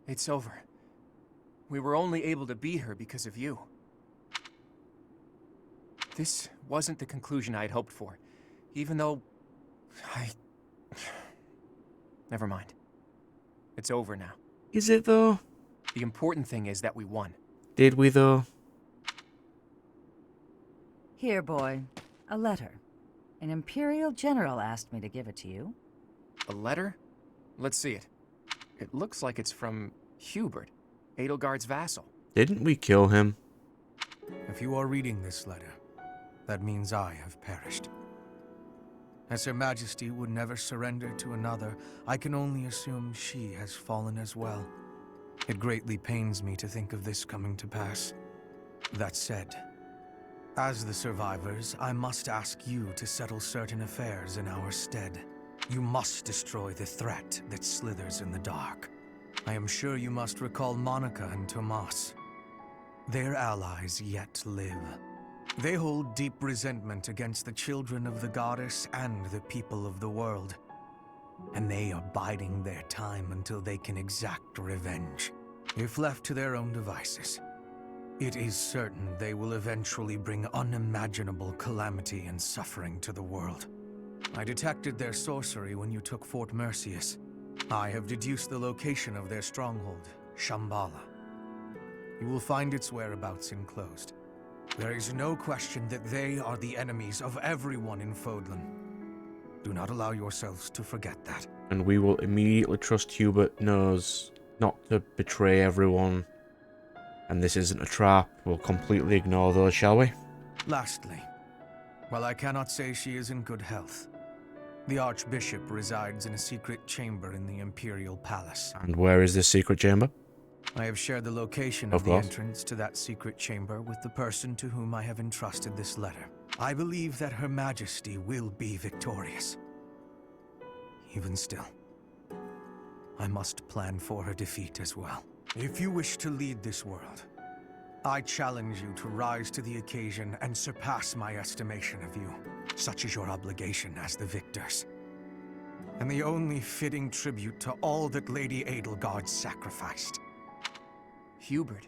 It's over. We were only able to beat her because of you. This wasn't the conclusion I had hoped for, even though Never mind. It's over now. Is it though? The important thing is that we won. Did we though? Here, boy. A letter. An Imperial General asked me to give it to you. A letter? Let's see it. It looks like it's from Hubert, Edelgard's vassal. Didn't we kill him? If you are reading this letter, that means I have perished. As Her Majesty would never surrender to another, I can only assume she has fallen as well. It greatly pains me to think of this coming to pass. That said, as the survivors, I must ask you to settle certain affairs in our stead. You must destroy the threat that slithers in the dark. I am sure you must recall Monica and Tomas. Their allies yet live. They hold deep resentment against the children of the goddess and the people of the world. And they are biding their time until they can exact revenge. If left to their own devices, it is certain they will eventually bring unimaginable calamity and suffering to the world. I detected their sorcery when you took Fort Mercius. I have deduced the location of their stronghold, Shambhala. You will find its whereabouts enclosed. There is no question that they are the enemies of everyone in Fodlan. Do not allow yourselves to forget that. And we will immediately trust Hubert knows not to betray everyone. And this isn't a trap. We'll completely ignore those, shall we? Lastly, while I cannot say she is in good health, the Archbishop resides in a secret chamber in the Imperial Palace. And where is this secret chamber? I have shared the location Of of the course. entrance to that secret chamber with the person to whom I have entrusted this letter. I believe that Her Majesty will be victorious. Even still, I must plan for her defeat as well. If you wish to lead this world, I challenge you to rise to the occasion and surpass my estimation of you. Such is your obligation as the victors. And the only fitting tribute to all that Lady Edelgard sacrificed. Hubert,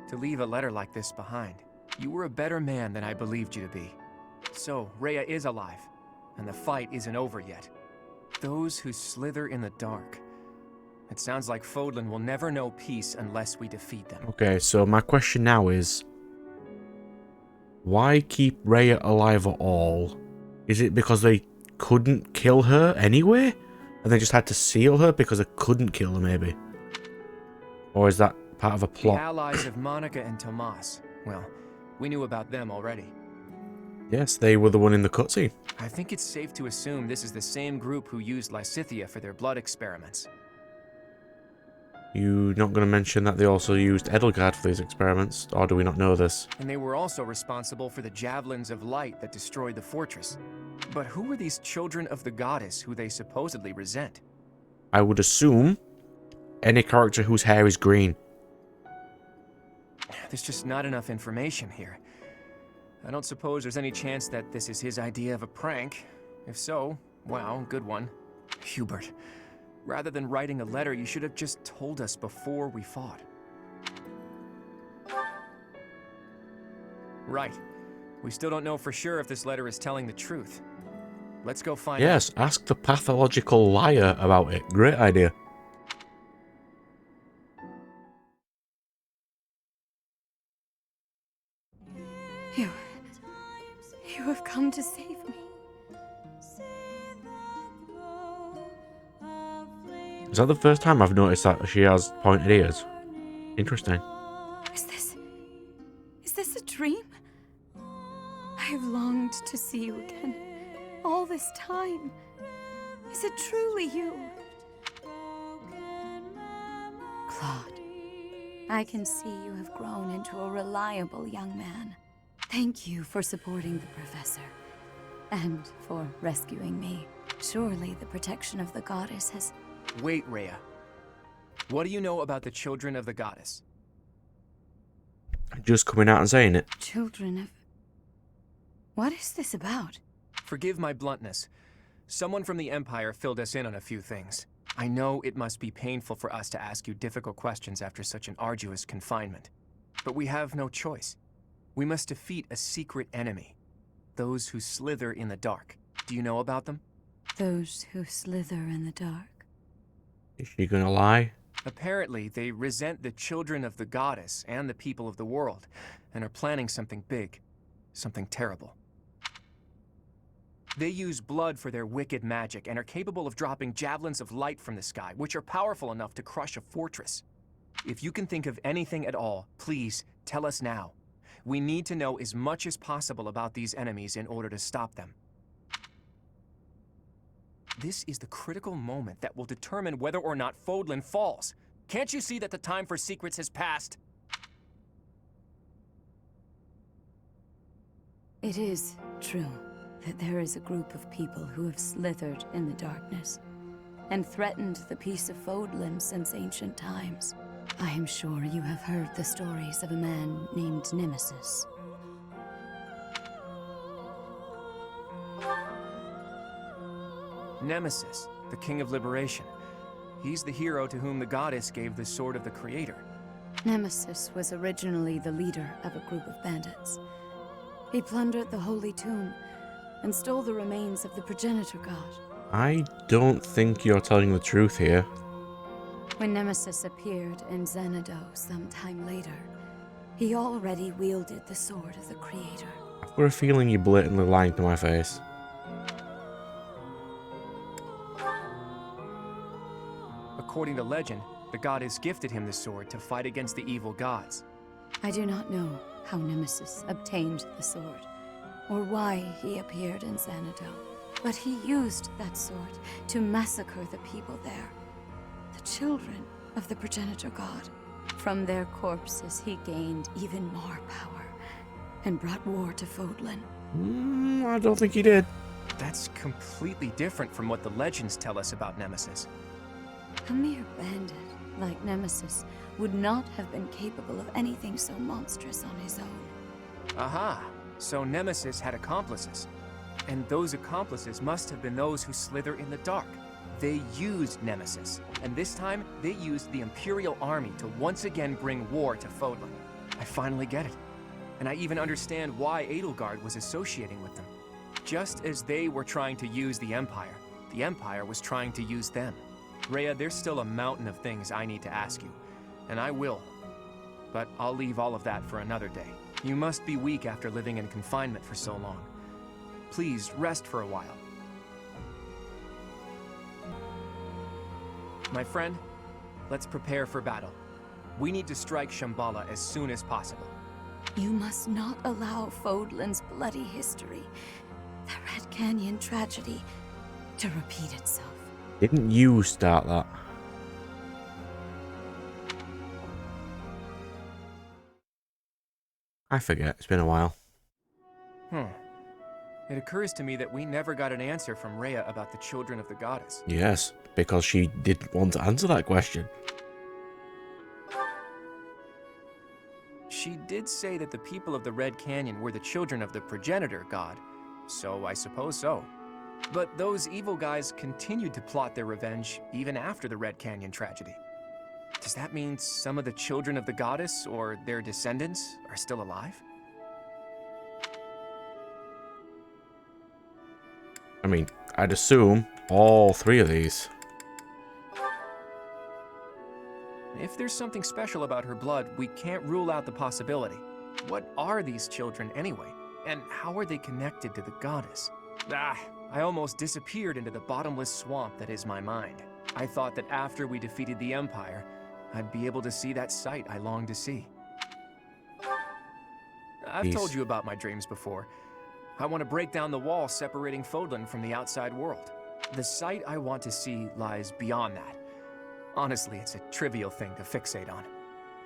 to leave a letter like this behind. You were a better man than I believed you to be. So, Rhea is alive, and the fight isn't over yet. Those who slither in the dark. It sounds like Fodlan will never know peace unless we defeat them. Okay, so my question now is, why keep Rhea alive at all? Is it because they couldn't kill her anyway? And they just had to seal her because they couldn't kill her, maybe? Or is that part of a The plot? allies of Monica and Tomas. Well, we knew about them already. Yes, they were the one in the cutscene. I think it's safe to assume this is the same group who used Lysithea for their blood experiments. You not going to mention that they also used Edelgard for these experiments, or do we not know this? And they were also responsible for the javelins of light that destroyed the fortress. But who were these children of the goddess who they supposedly resent? I would assume any character whose hair is green. There's just not enough information here. I don't suppose there's any chance that this is his idea of a prank. If so, wow, good one. Hubert, rather than writing a letter, you should have just told us before we fought. Right. We still don't know for sure if this letter is telling the truth. Let's go find out. Yes, ask the pathological liar about it. Great idea. You have come to save me. Is that the first time I've noticed that she has pointed ears? Interesting. Is this a dream? I have longed to see you again all this time. Is it truly you? Claude, I can see you have grown into a reliable young man. Thank you for supporting the professor, and for rescuing me. Surely the protection of the goddess has... Wait, Rhea. What do you know about the children of the goddess? Just coming out and saying it. Children of... What is this about? Forgive my bluntness. Someone from the Empire filled us in on a few things. I know it must be painful for us to ask you difficult questions after such an arduous confinement. But we have no choice. We must defeat a secret enemy. Those who slither in the dark. Do you know about them? Those who slither in the dark. Is she gonna lie? Apparently, they resent the children of the goddess and the people of the world, and are planning something big, something terrible. They use blood for their wicked magic and are capable of dropping javelins of light from the sky, which are powerful enough to crush a fortress. If you can think of anything at all, please tell us now. We need to know as much as possible about these enemies in order to stop them. This is the critical moment that will determine whether or not Fodlan falls. Can't you see that the time for secrets has passed? It is true that there is a group of people who have slithered in the darkness and threatened the peace of Fodlan since ancient times. I am sure you have heard the stories of a man named Nemesis. Nemesis, the King of Liberation. He's the hero to whom the goddess gave the Sword of the Creator. Nemesis was originally the leader of a group of bandits. He plundered the Holy Tomb and stole the remains of the progenitor god. I don't think you're telling the truth here. When Nemesis appeared in Xanadu some time later, he already wielded the Sword of the Creator. I've got a feeling you're blatantly lying to my face. According to legend, the goddess gifted him the sword to fight against the evil gods. I do not know how Nemesis obtained the sword, or why he appeared in Xanadu, but he used that sword to massacre the people there, the children of the progenitor god. From their corpses he gained even more power, and brought war to Fodlan. I don't think he did. That's completely different from what the legends tell us about Nemesis. A mere bandit like Nemesis would not have been capable of anything so monstrous on his own. Aha! So Nemesis had accomplices. And those accomplices must have been those who slither in the dark. They used Nemesis, and this time they used the Imperial Army to once again bring war to Fodlan. I finally get it. And I even understand why Edelgard was associating with them. Just as they were trying to use the Empire was trying to use them. Rhea, there's still a mountain of things I need to ask you, and I will. But I'll leave all of that for another day. You must be weak after living in confinement for so long. Please rest for a while. My friend, let's prepare for battle. We need to strike Shambhala as soon as possible. You must not allow Fodlan's bloody history, the Red Canyon tragedy, to repeat itself. Didn't you start that? I forget, it's been a while. It occurs to me that we never got an answer from Rhea about the children of the goddess. Yes, because she didn't want to answer that question. She did say that the people of the Red Canyon were the children of the progenitor god, so I suppose so. But those evil guys continued to plot their revenge even after the Red Canyon tragedy. Does that mean some of the children of the goddess, or their descendants, are still alive? I mean, I'd assume all three of these. If there's something special about her blood, we can't rule out the possibility. What are these children anyway? And how are they connected to the goddess? I almost disappeared into the bottomless swamp that is my mind. I thought that after we defeated the Empire, I'd be able to see that sight I longed to see. I've told you about my dreams before. I want to break down the wall separating Fodlan from the outside world. The sight I want to see lies beyond that. Honestly, it's a trivial thing to fixate on.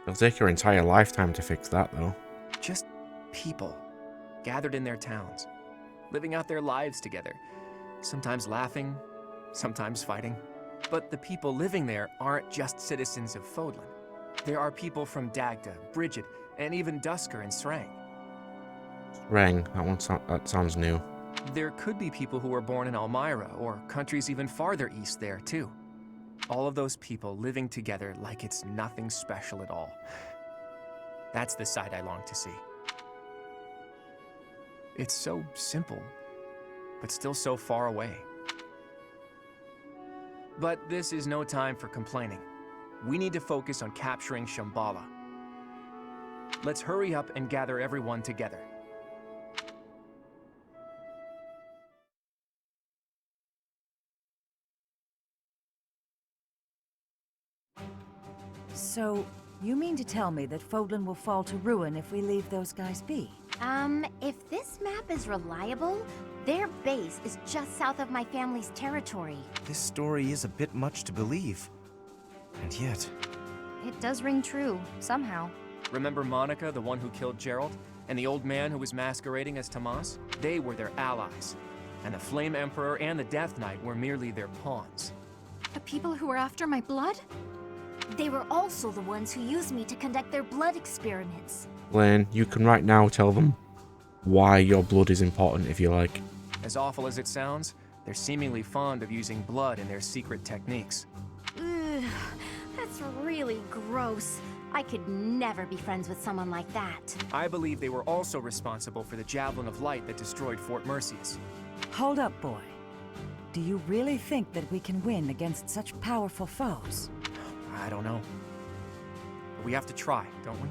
It'll take your entire lifetime to fix that, though. Just people, gathered in their towns, living out their lives together, sometimes laughing, sometimes fighting. But the people living there aren't just citizens of Fodlan. There are people from Dagda, Bridget, and even Dusker and Srang. Srang, that sounds new. There could be people who were born in Elmira, or countries even farther east there, too. All of those people living together like it's nothing special at all. That's the side I long to see. It's so simple, but still so far away. But this is no time for complaining. We need to focus on capturing Shambhala. Let's hurry up and gather everyone together. So, you mean to tell me that Fodlan will fall to ruin if we leave those guys be? If this map is reliable, their base is just south of my family's territory. This story is a bit much to believe. And yet... It does ring true, somehow. Remember Monica, the one who killed Gerald? And the old man who was masquerading as Tomas? They were their allies. And the Flame Emperor and the Death Knight were merely their pawns. The people who were after my blood? They were also the ones who used me to conduct their blood experiments. Lane, you can right now tell them why your blood is important if you like. As awful as it sounds, they're seemingly fond of using blood in their secret techniques. Ugh, that's really gross. I could never be friends with someone like that. I believe they were also responsible for the Javelin of Light that destroyed Fort Mercius. Hold up, boy. Do you really think that we can win against such powerful foes? I don't know. But we have to try, don't we?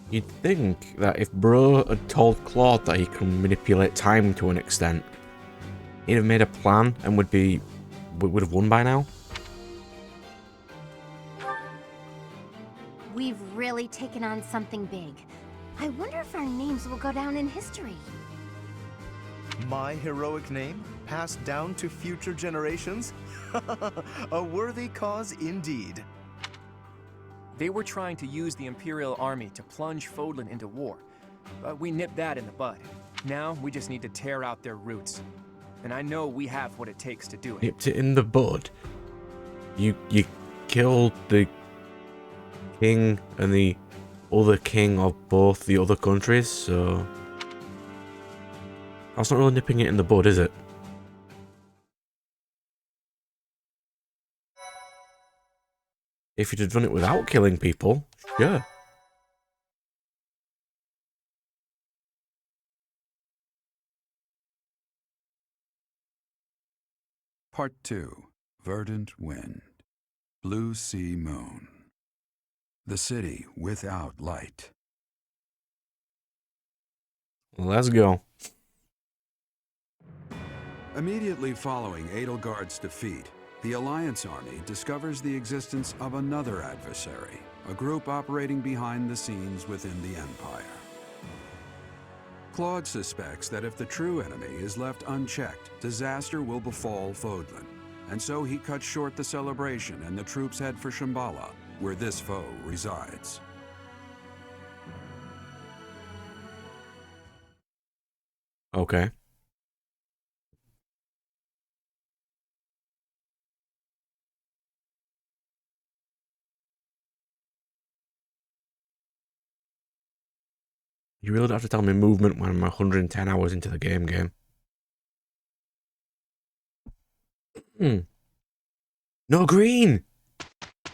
You'd think that if Bro had told Claude that he can manipulate time to an extent, he'd have made a plan and would have won by now. We've really taken on something big. I wonder if our names will go down in history. My heroic name, passed down to future generations? A worthy cause indeed. They were trying to use the Imperial Army to plunge Fodlan into war, but we nipped that in the bud. Now we just need to tear out their roots. And I know we have what it takes to do it. Nipped it in the bud. You killed the king and the other king of both the other countries, so that's not really nipping it in the bud, is it? If you'd have done it without killing people, sure. Part 2. Verdant Wind. Blue Sea Moon. The city without light. Let's go. Immediately following Edelgard's defeat, the Alliance Army discovers the existence of another adversary, a group operating behind the scenes within the Empire. Claude suspects that if the true enemy is left unchecked, disaster will befall Fodlan, and so he cuts short the celebration and the troops head for Shambhala, where this foe resides. Okay. You really don't have to tell me movement when I'm 110 hours into the game. No green!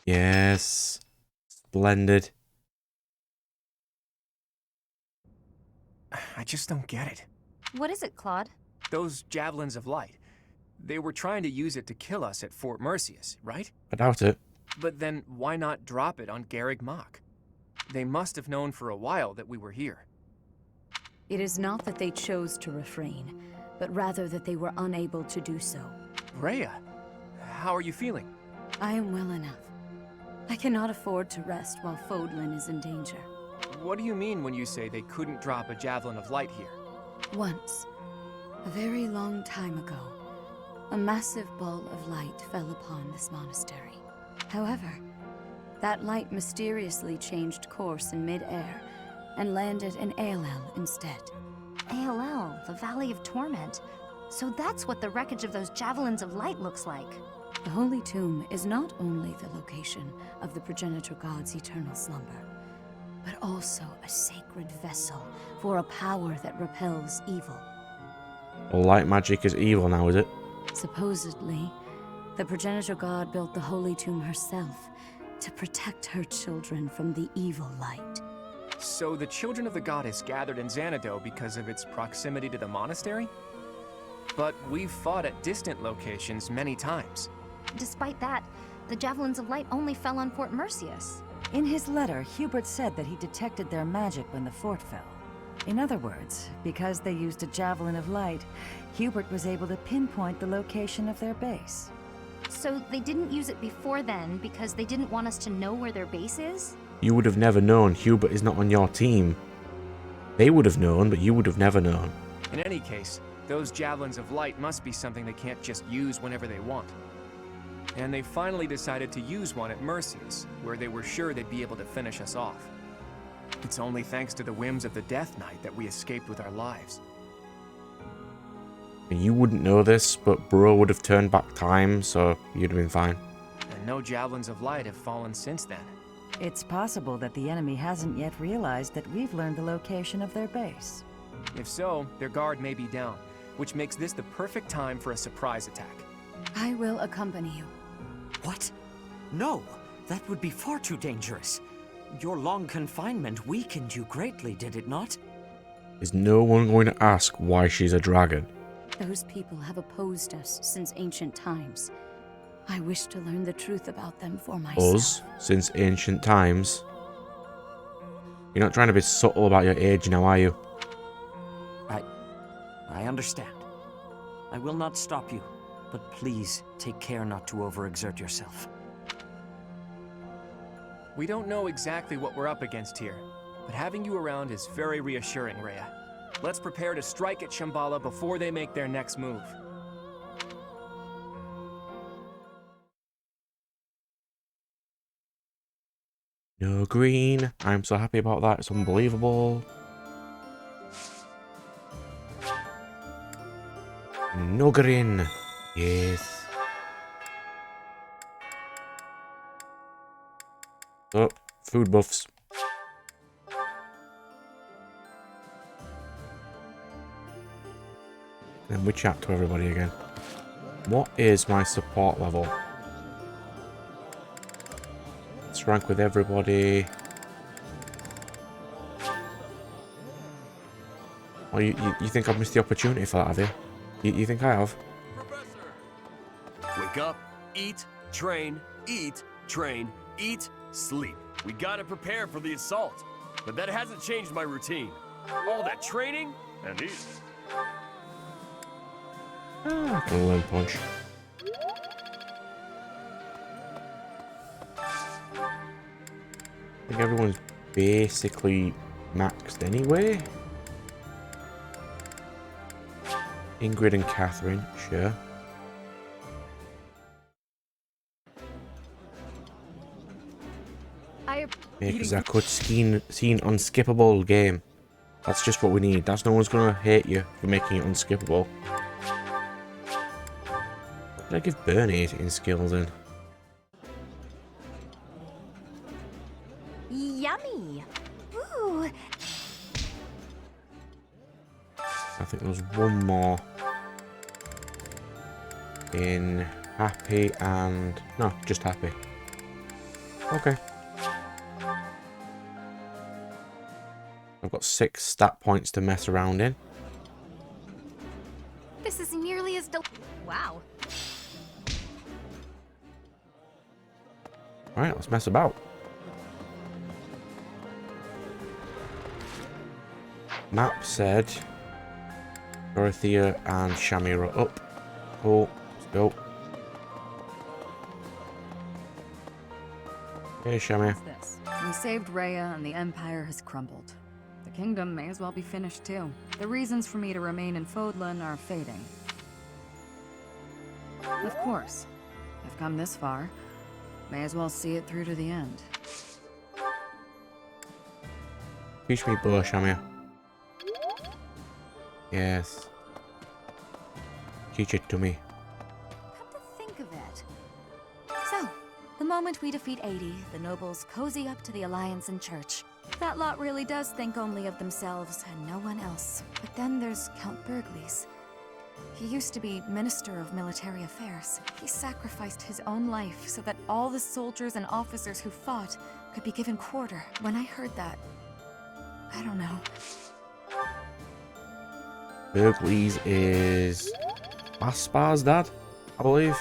Yes. Splendid. I just don't get it. What is it, Claude? Those Javelins of Light. They were trying to use it to kill us at Fort Mercius, right? I doubt it. But then why not drop it on Garreg Mach? They must have known for a while that we were here. It is not that they chose to refrain, but rather that they were unable to do so. Rhea, how are you feeling? I am well enough. I cannot afford to rest while Fodlan is in danger. What do you mean when you say they couldn't drop a Javelin of Light here? Once, a very long time ago, a massive ball of light fell upon this monastery. However, that light mysteriously changed course in mid-air and landed in Aelel instead. Aelel, the Valley of Torment. So that's what the wreckage of those Javelins of Light looks like. The Holy Tomb is not only the location of the progenitor god's eternal slumber, but also a sacred vessel for a power that repels evil. Well, light magic is evil now, is it? Supposedly, The progenitor god built the holy tomb herself to protect her children from the evil light. So the children of the goddess gathered in Xanadu because of its proximity to the monastery? But we've fought at distant locations many times. Despite that, the Javelins of Light only fell on Fort Mercius. In his letter, Hubert said that he detected their magic when the fort fell. In other words, because they used a Javelin of Light, Hubert was able to pinpoint the location of their base. So they didn't use it before then because they didn't want us to know where their base is? You would have never known. Hubert is not on your team. They would have known, but you would have never known. In any case, those Javelins of Light must be something they can't just use whenever they want. And they finally decided to use one at Mercius, where they were sure they'd be able to finish us off. It's only thanks to the whims of the Death Knight that we escaped with our lives. You wouldn't know this, but Bro would have turned back time, so you'd have been fine. And no Javelins of Light have fallen since then. It's possible that the enemy hasn't yet realized that we've learned the location of their base. If so, their guard may be down, which makes this the perfect time for a surprise attack. I will accompany you. What? No, that would be far too dangerous. Your long confinement weakened you greatly, did it not? Is no one going to ask why she's a dragon? Those people have opposed us since ancient times. I wish to learn the truth about them for myself. Us, since ancient times? You're not trying to be subtle about your age now, are you? I understand. I will not stop you, but please take care not to overexert yourself. We don't know exactly what we're up against here, but having you around is very reassuring, Rhea. Let's prepare to strike at Shambhala before they make their next move. No green. I'm so happy about that. It's unbelievable. No green. Yes. Oh, food buffs. Then we chat to everybody again. What is my support level? Let's rank with everybody. Oh, you think I've missed the opportunity for that, have you? You think I have? Professor! Wake up, eat, train, eat, sleep. We gotta prepare for the assault. But that hasn't changed my routine. All that training and eat. Ah, gonna learn punch. I think everyone's basically maxed anyway. Ingrid and Catherine, sure. Because I could see an unskippable game. That's just what we need. That's no one's gonna hate you for making it unskippable. What did I give Bernie in skills in? Yummy! Ooh! I think there's one more in happy and no, just happy. Okay. I've got 6 stat points to mess around in. This is nearly as wow. Alright, let's mess about. Map said Dorothea and Shamir are up. Cool, let's go. Hey, Shamir. What's this? We saved Rhea and the Empire has crumbled. The kingdom may as well be finished too. The reasons for me to remain in Fodlan are fading. Of course. I've come this far. May as well see it through to the end. Teach me bow, Shamir. Yes. Teach it to me. Come to think of it. So, the moment we defeat 80, the nobles cozy up to the Alliance and Church. That lot really does think only of themselves and no one else. But then there's Count Burgles. He used to be Minister of Military Affairs. He sacrificed his own life so that all the soldiers and officers who fought could be given quarter. When I heard that, I don't know. Berkeley's is Aspar's dad, I believe.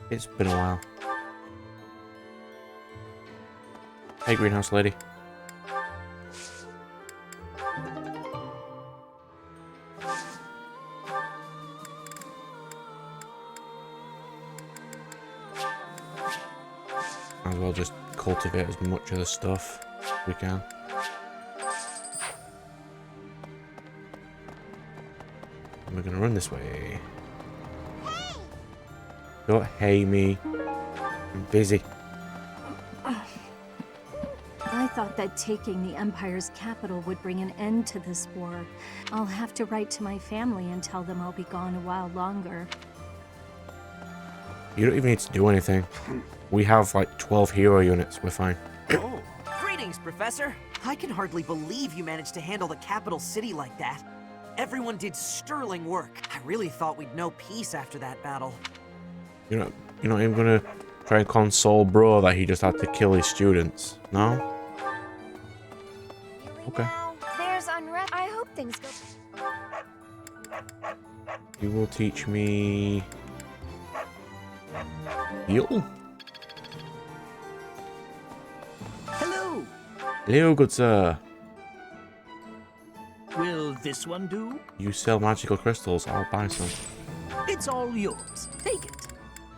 It's been a while. Hey, greenhouse lady. Might as well just cultivate as much of the stuff as we can. And we're gonna run this way. Hey! Don't hey me. I'm busy. I thought that taking the Empire's capital would bring an end to this war. I'll have to write to my family and tell them I'll be gone a while longer. You don't even need to do anything. We have like 12 hero units. We're fine. Oh, greetings, Professor. I can hardly believe you managed to handle the capital city like that. Everyone did sterling work. I really thought we'd know peace after that battle. You're not even gonna try and console bro that he just had to kill his students, no? Okay. There's unrest. I hope things go. You will teach me heal? Hello. Hello, good sir. Will this one do? You sell magical crystals. I'll buy some. It's all yours. Take it.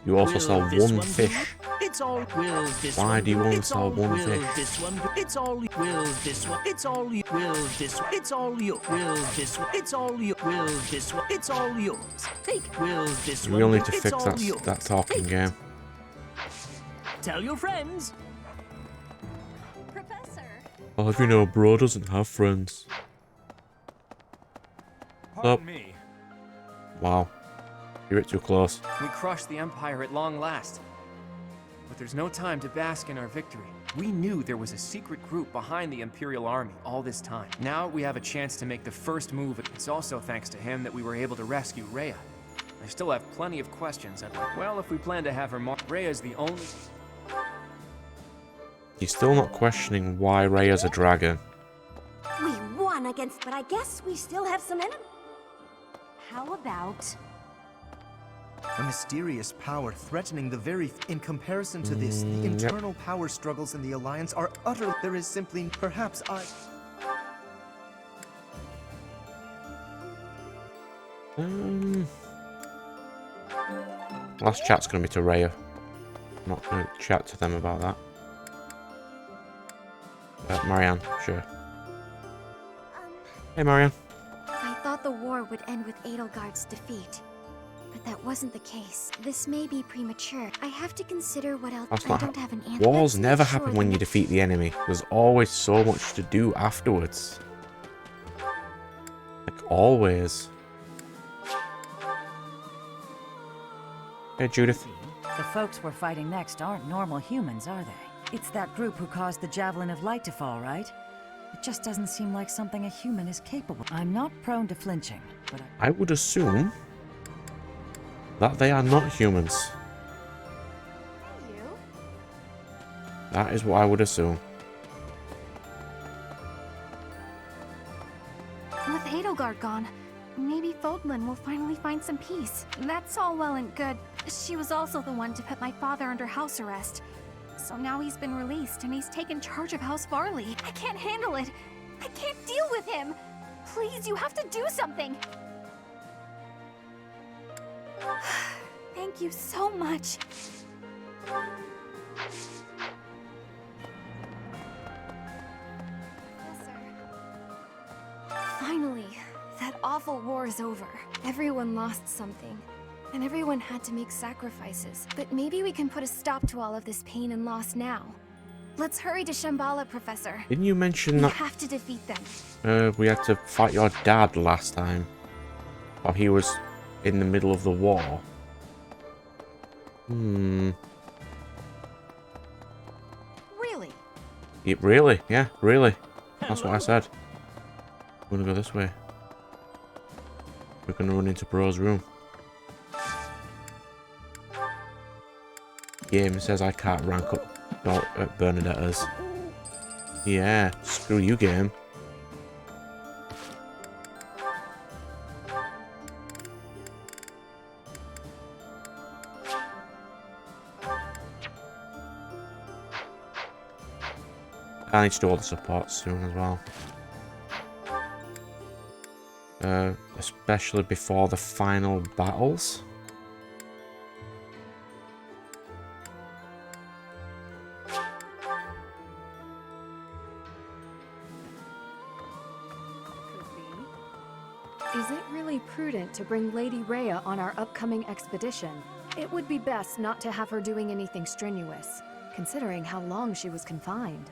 You also Will sell this one one fish. do? It's all. Will this Why one do you want to It's sell all. one Will fish? this one do? It's all. Will this one? It's all. Will this one? It's all you. Will this one? It's all you. Will this one? It's all yours. Take it. Will this one? We all need do? to It's fix all yours. that talking Take it. game. Tell your friends. Professor. Well, if you know, bro doesn't have friends. Pardon me. Wow. You're too close. We crushed the Empire at long last. But there's no time to bask in our victory. We knew there was a secret group behind the Imperial Army all this time. Now we have a chance to make the first move. It's also thanks to him that we were able to rescue Rhea. I still have plenty of questions. Well, if we plan to have her Rhea's the only... You're still not questioning why Rhea's a dragon. We won against, but I guess we still have some enemies. How about... A mysterious power threatening the very... In comparison to this, the internal power struggles in the Alliance are utter... There is simply... Perhaps I... Last chat's gonna be to Rhea. I'm not gonna chat to them about that. Marianne, sure. Hey, Marianne. I thought the war would end with Edelgard's defeat. But that wasn't the case. This may be premature. I have to consider what else. That's I not don't how- have an answer. Wars Let's never make sure happen the when you next- defeat the enemy. There's always so much to do afterwards. Like, always. Hey, Judith. The folks we're fighting next aren't normal humans, are they? It's that group who caused the Javelin of Light to fall, right? It just doesn't seem like something a human is capable. I'm not prone to flinching, but I would assume that they are not humans. That is what I would assume. With Edelgard gone, maybe Fodlan will finally find some peace. That's all well and good. She was also the one to put my father under house arrest. So now he's been released and he's taken charge of House Farley. I can't handle it. I can't deal with him. Please, you have to do something. Thank you so much. Finally, that awful war is over. Everyone lost something, and everyone had to make sacrifices. But maybe we can put a stop to all of this pain and loss now. Let's hurry to Shambhala, Professor. Didn't you mention We that have to defeat them. we had to fight your dad last time? While he was in the middle of the war? Really? Really? Yeah, really. That's what I said. I'm gonna go this way. We're gonna run into Bro's room. Game says I can't rank up Bernadetta's. Yeah, screw you, game. I need to do all the supports soon as well. Especially before the final battles. Is it really prudent to bring Lady Rhea on our upcoming expedition? It would be best not to have her doing anything strenuous, considering how long she was confined.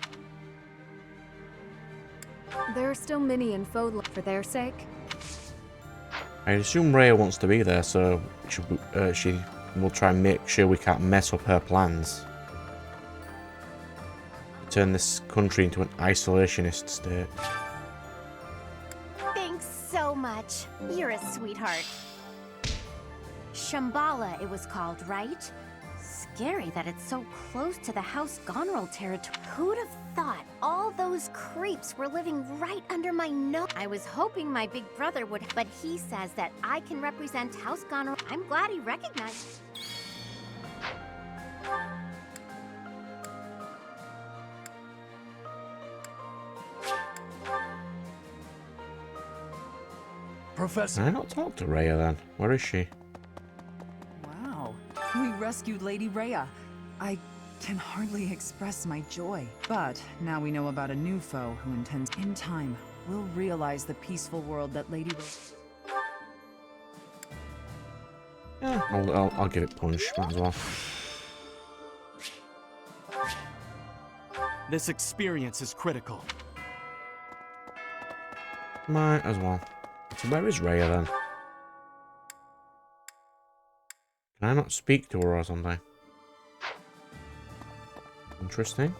There are still many in Fodlan for their sake. I assume Rhea wants to be there, so she will try and make sure we can't mess up her plans. Turn this country into an isolationist state. Thanks so much. You're a sweetheart. Shambhala, it was called, right? Scary that it's so close to the House Gonril territory. Who'd have thought all those creeps were living right under my nose? I was hoping my big brother would, but he says that I can represent House Gonril. I'm glad he recognized. Professor. Can I not talk to Rhea then? Where is she? Wow. We rescued Lady Rhea. I can hardly express my joy. But now we know about a new foe who intends in time. We'll realize the peaceful world that Lady Rhea... Yeah, I'll give it punch. Might as well. This experience is critical. Might as well. So where is Rhea then? Can I not speak to her or something? Interesting.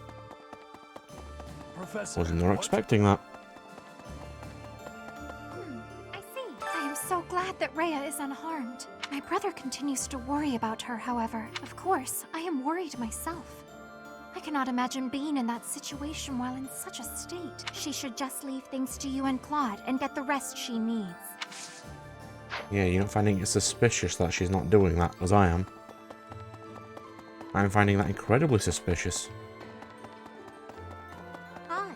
Professor, Was not expecting that. I see. I am so glad that Rhea is unharmed. My brother continues to worry about her, however. Of course, I am worried myself. I cannot imagine being in that situation while in such a state. She should just leave things to you and Claude and get the rest she needs. Yeah, you're not finding it suspicious that she's not doing that, as I am. I'm finding that incredibly suspicious. Hi.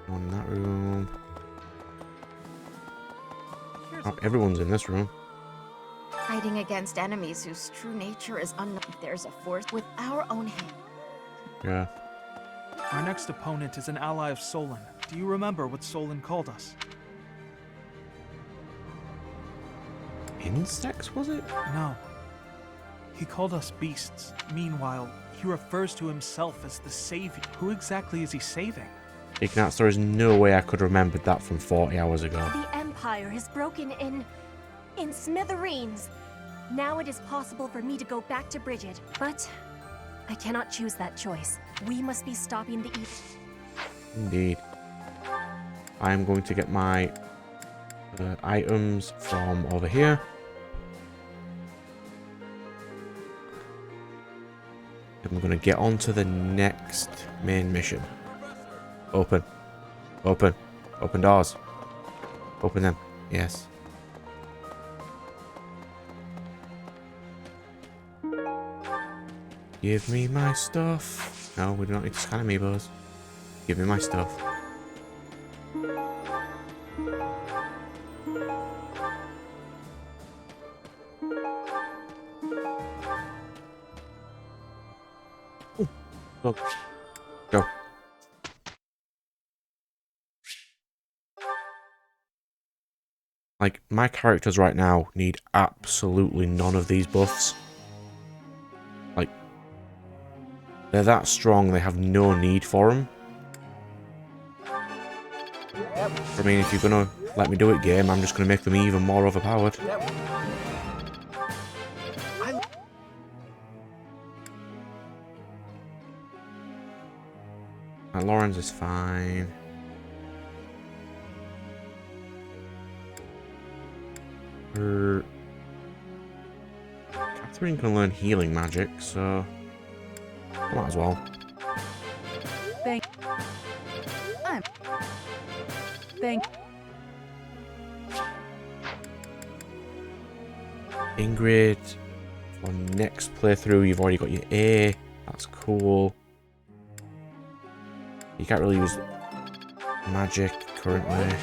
No one in that room. Oh, everyone's in this room. Fighting against enemies whose true nature is unknown. There's a force with our own hand. Yeah. Our next opponent is an ally of Solon. Do you remember what Solon called us? Insects, was it? No. He called us beasts. Meanwhile, he refers to himself as the savior. Who exactly is he saving? Ignatz, there is no way I could have remembered that from 40 hours ago. The Empire is broken in smithereens. Now it is possible for me to go back to Bridget, but I cannot choose that choice. We must be stopping the evil. Indeed. I am going to get my items from over here. And we're going to get on to the next main mission. Open. Open. Open doors. Open them. Yes. Give me my stuff. No, we do not need to scan amiibos. Give me my stuff. Ooh. Go. Go. Like, my characters right now need absolutely none of these buffs. Like, they're that strong, they have no need for them. I mean, if you're gonna let me do it, game, I'm just gonna make them even more overpowered. Lawrence is fine. Catherine can learn healing magic, so might as well. Thank. Thank. Ingrid, for next playthrough, you've already got your A. That's cool. You can't really use magic currently.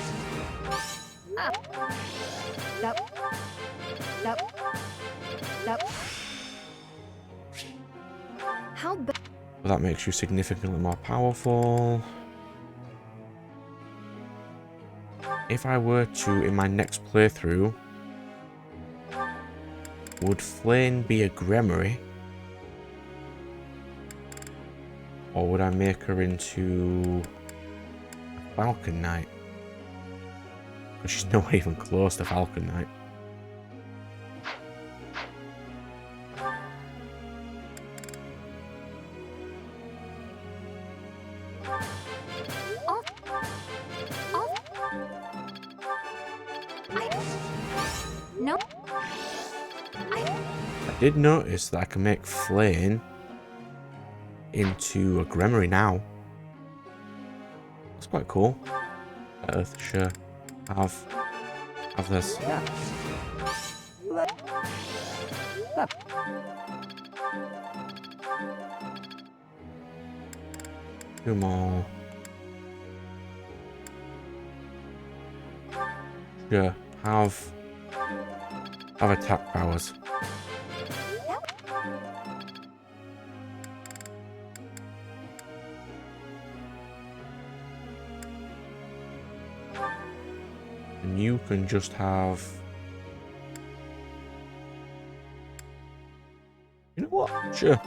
How bad? But that makes you significantly more powerful. If I were to, in my next playthrough, would Flane be a Gremory? Or would I make her into a Falcon Knight? Because she's nowhere even close to Falcon Knight. No. I did notice that I can make Flane into a Gremory now. That's quite cool. Earth, sure. Have this. Two more. Sure. Have attack powers. And you can just have... You know what? Sure.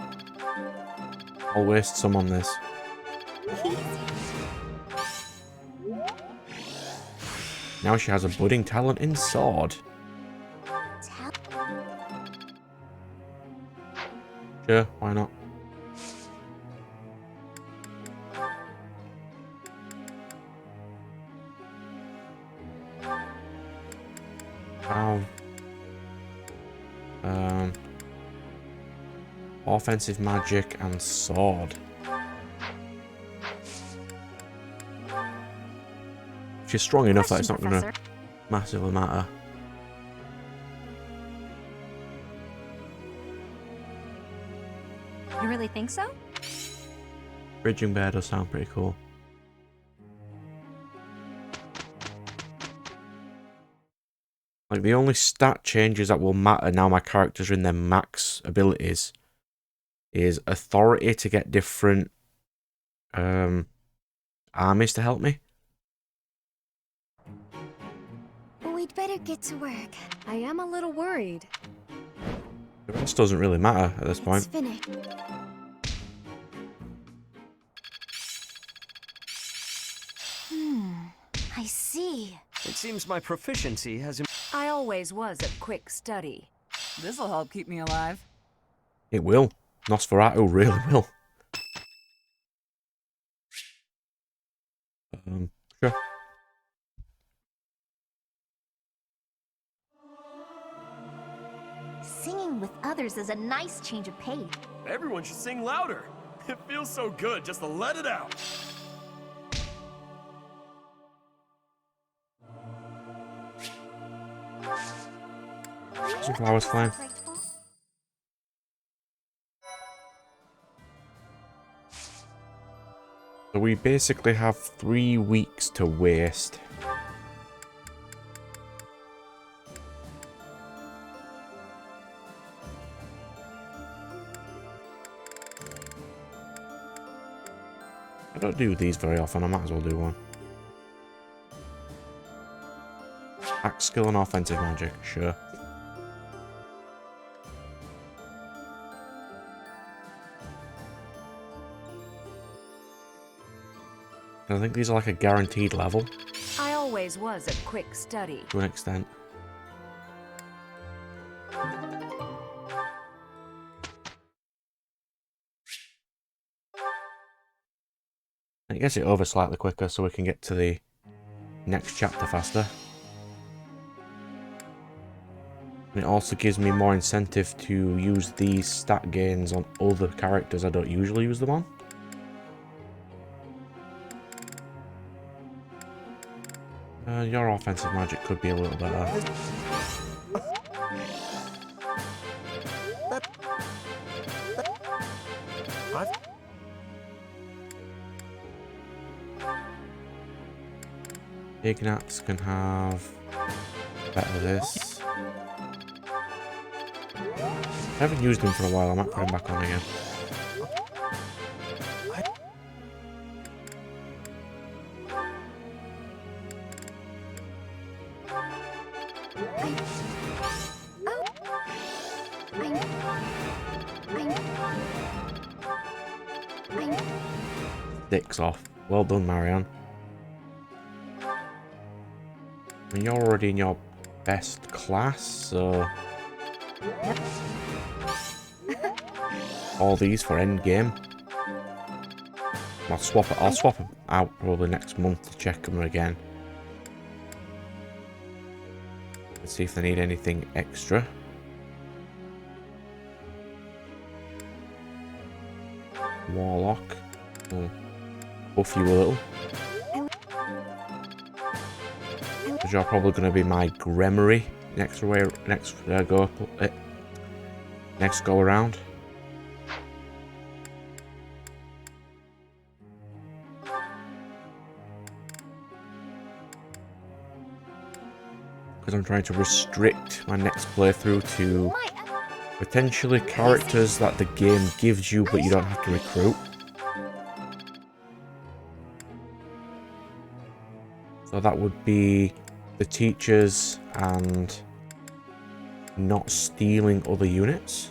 I'll waste some on this. Now she has a budding talent in sword. Sure, why not? Have offensive magic and sword. She's strong enough that it's not going to massively matter. You really think so? Bridging Bear does sound pretty cool. Like, the only stat changes that will matter now my characters are in their max abilities is authority to get different armies to help me. We'd better get to work. I am a little worried. The rest doesn't really matter at this point. It's finished. I see. It seems my proficiency has I always was a quick study. This'll help keep me alive. It will. Nosferatu really will. Sure. Singing with others is a nice change of pace. Everyone should sing louder. It feels so good just to let it out. Some flowers flying. So we basically have 3 weeks to waste. I don't do these very often, I might as well do one. Axe skill and offensive magic, sure. I think these are like a guaranteed level. I always was a quick study. To an extent. I guess it over slightly quicker so we can get to the next chapter faster. And it also gives me more incentive to use these stat gains on other characters I don't usually use them on. Your offensive magic could be a little better. Ignats can have better this. I haven't used him for a while, I might put him back on again. Dicks off. Well done, Marianne. I mean, you're already in your best class, so... all these for endgame. I'll swap them out probably next month to check them again. Let's see if they need anything extra. Warlock. Oh. Buff you a little. Because you're probably going to be my Gremory next go around. Because I'm trying to restrict my next playthrough to potentially characters that the game gives you but you don't have to recruit. So that would be the teachers and not stealing other units.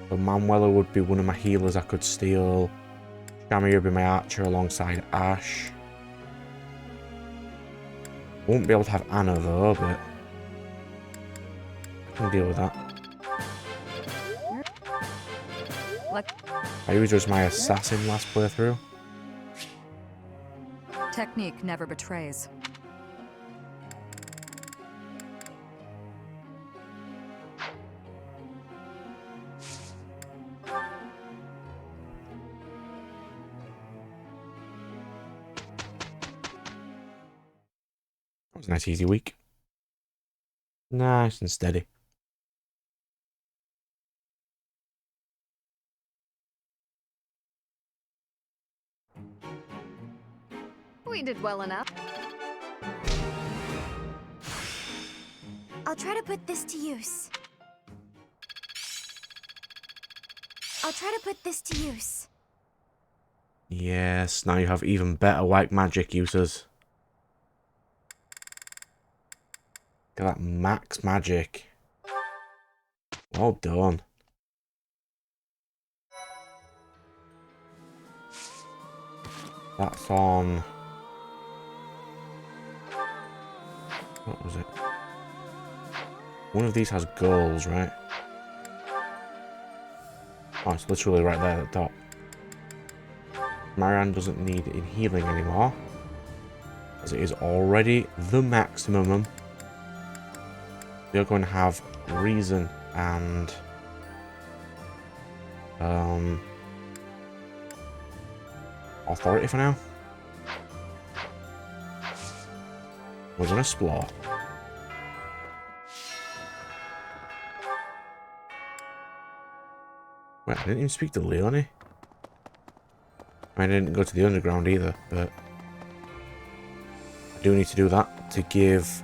So Manuela would be one of my healers I could steal. Shamir would be my archer alongside Ash. Won't be able to have Anna though, but I can deal with that. I used her as my assassin last playthrough. Technique never betrays. That was a nice easy week. Nice and steady. We did well enough. I'll try to put this to use. Yes, now you have even better white magic users. Look at that max magic. Well done. That's on... what was it? One of these has goals, right? Oh, it's literally right there at the top. Marianne doesn't need in healing anymore, as it is already the maximum. We're going to have reason and authority for now. We're going to explore. Wait, I didn't even speak to Leonie. I didn't go to the underground either, but I do need to do that to give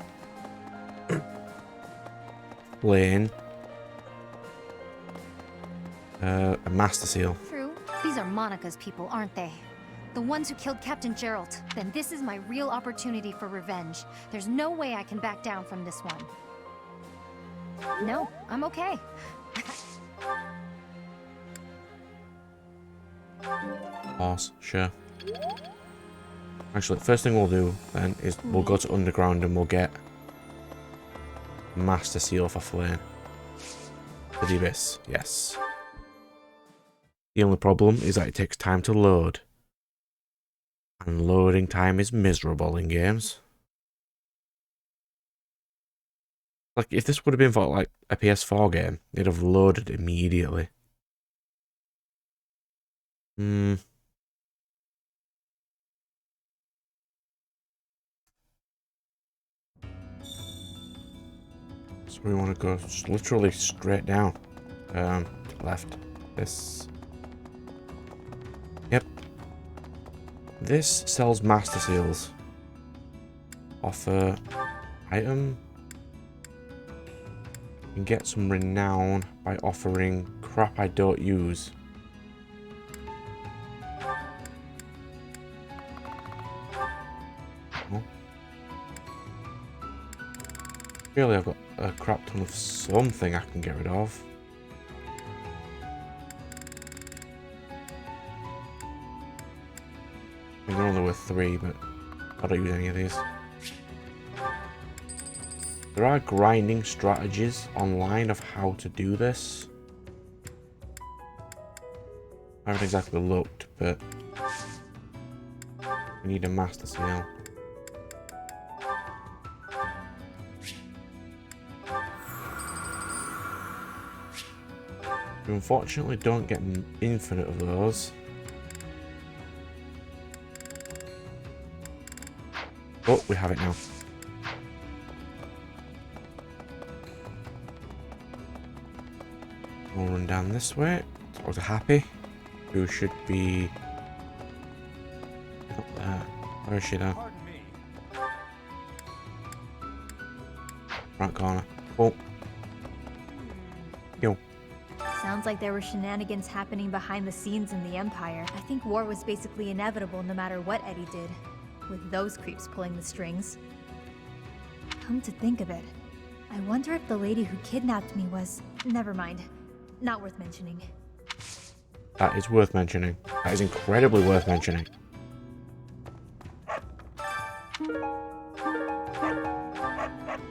Lane a master seal. True. These are Monica's people, aren't they? The ones who killed Captain Gerald. Then this is my real opportunity for revenge. There's no way I can back down from this one. No, I'm okay. Horse, sure. Actually, first thing we'll do then is we'll go to underground and we'll get master seal for Flame. The Abyss, yes. The only problem is that it takes time to load. And loading time is miserable in games. Like, if this would have been for, like, a PS4 game, it'd have loaded immediately. So we want to go literally straight down. Left. This. Yep. This sells master seals. Offer item. You can get some renown by offering crap I don't use. Oh. Surely I've got a crap ton of something I can get rid of. I mean, they're only worth 3, but I don't use any of these. There are grinding strategies online of how to do this. I haven't exactly looked, but we need a master seal. We unfortunately don't get infinite of those. But we have it now. We'll run down this way. Towards happy. Who should be up there. Where is she now? Front corner. Oh. Yo. Sounds like there were shenanigans happening behind the scenes in the Empire. I think war was basically inevitable no matter what Eddie did, with those creeps pulling the strings. Come to think of it, I wonder if the lady who kidnapped me was... Never mind. Not worth mentioning. That is worth mentioning. That is incredibly worth mentioning.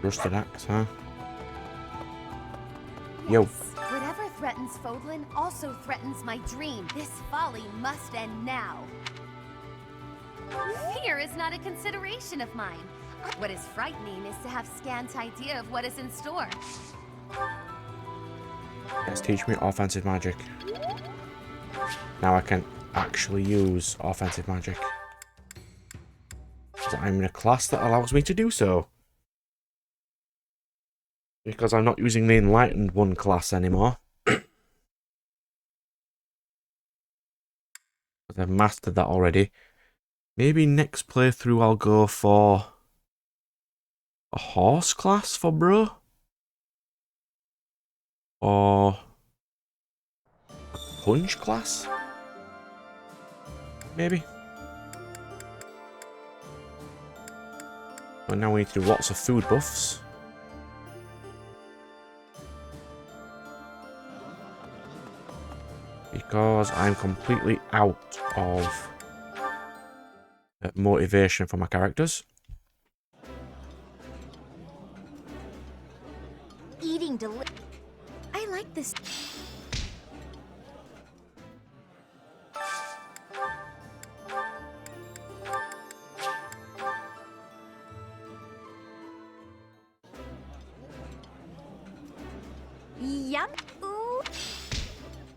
Rusted axe, huh? Yo. Whatever threatens Fodlan also threatens my dream. This folly must end now. Fear is not a consideration of mine. What is frightening is to have scant idea of what is in store. Yes, teach me offensive magic. Now I can actually use offensive magic. So I'm in a class that allows me to do so. Because I'm not using the Enlightened One class anymore. I've mastered that already. Maybe next playthrough I'll go for a horse class for bro. Or a punch class? Maybe. But now we need to do lots of food buffs. Because I'm completely out of motivation for my characters. Eating I like this. Yum. Ooh.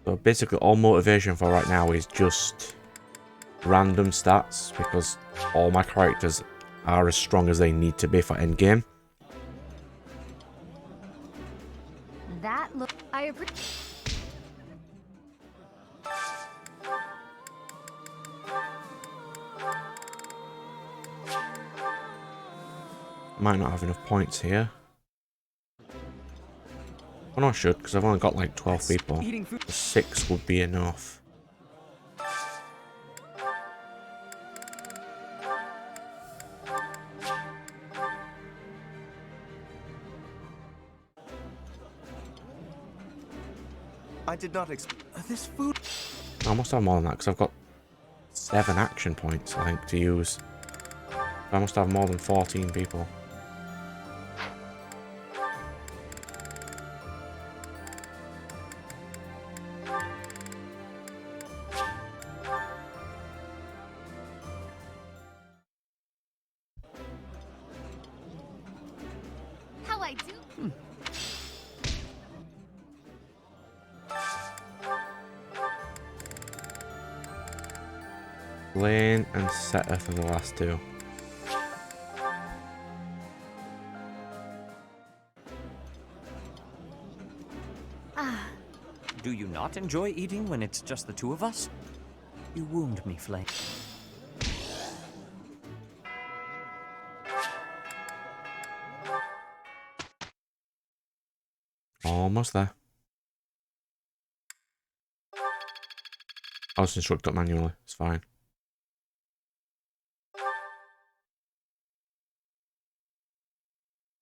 So basically all motivation for right now is just random stats, because all my characters are as strong as they need to be for endgame. That look. I appreciate. Might not have enough points here. Oh no, I should, because I've only got like 12 people. 6 would be enough. I did not expect this food. I must have more than that, because I've got 7 action points, I think, to use. I must have more than 14 people. I do. Lane and Setter for the last two. Do you not enjoy eating when it's just the two of us? You wound me, Flame. Almost there. I'll just instruct it manually. It's fine.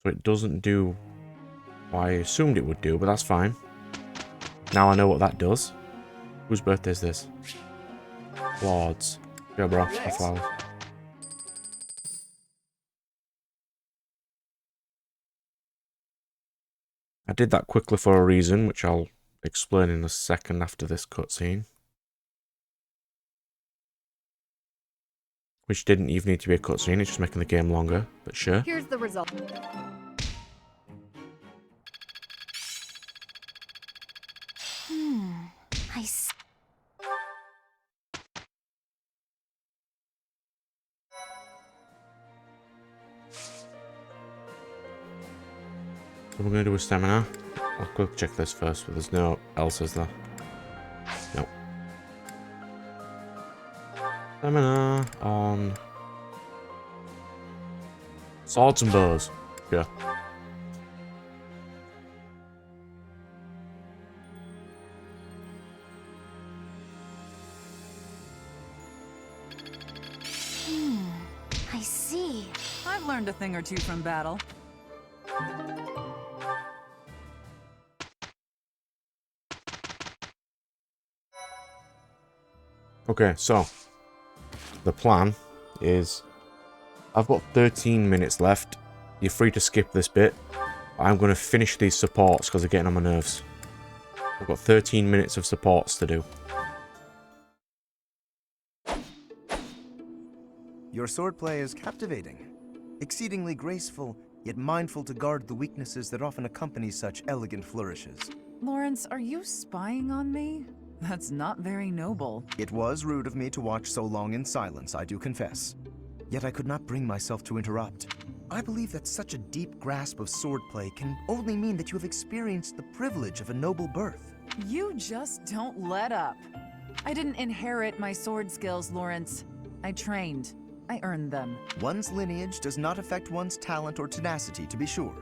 So it doesn't do what I assumed it would do, but that's fine. Now I know what that does. Whose birthday is this? Claude's. Yeah, bro. The flowers. I did that quickly for a reason, which I'll explain in a second after this cutscene. Which didn't even need to be a cutscene, it's just making the game longer, but sure. Here's the result. I see. So we're going to do a stamina. I'll go check this first, but there's no else, is there? Nope. Stamina on swords and bows. Yeah. I see. I've learned a thing or two from battle. Okay, so the plan is I've got 13 minutes left. You're free to skip this bit. I'm going to finish these supports because they're getting on my nerves. I've got 13 minutes of supports to do. Your swordplay is captivating, exceedingly graceful, yet mindful to guard the weaknesses that often accompany such elegant flourishes. Lawrence, are you spying on me? That's not very noble. It was rude of me to watch so long in silence, I do confess. Yet I could not bring myself to interrupt. I believe that such a deep grasp of swordplay can only mean that you have experienced the privilege of a noble birth. You just don't let up. I didn't inherit my sword skills, Lawrence. I trained. I earned them. One's lineage does not affect one's talent or tenacity, to be sure.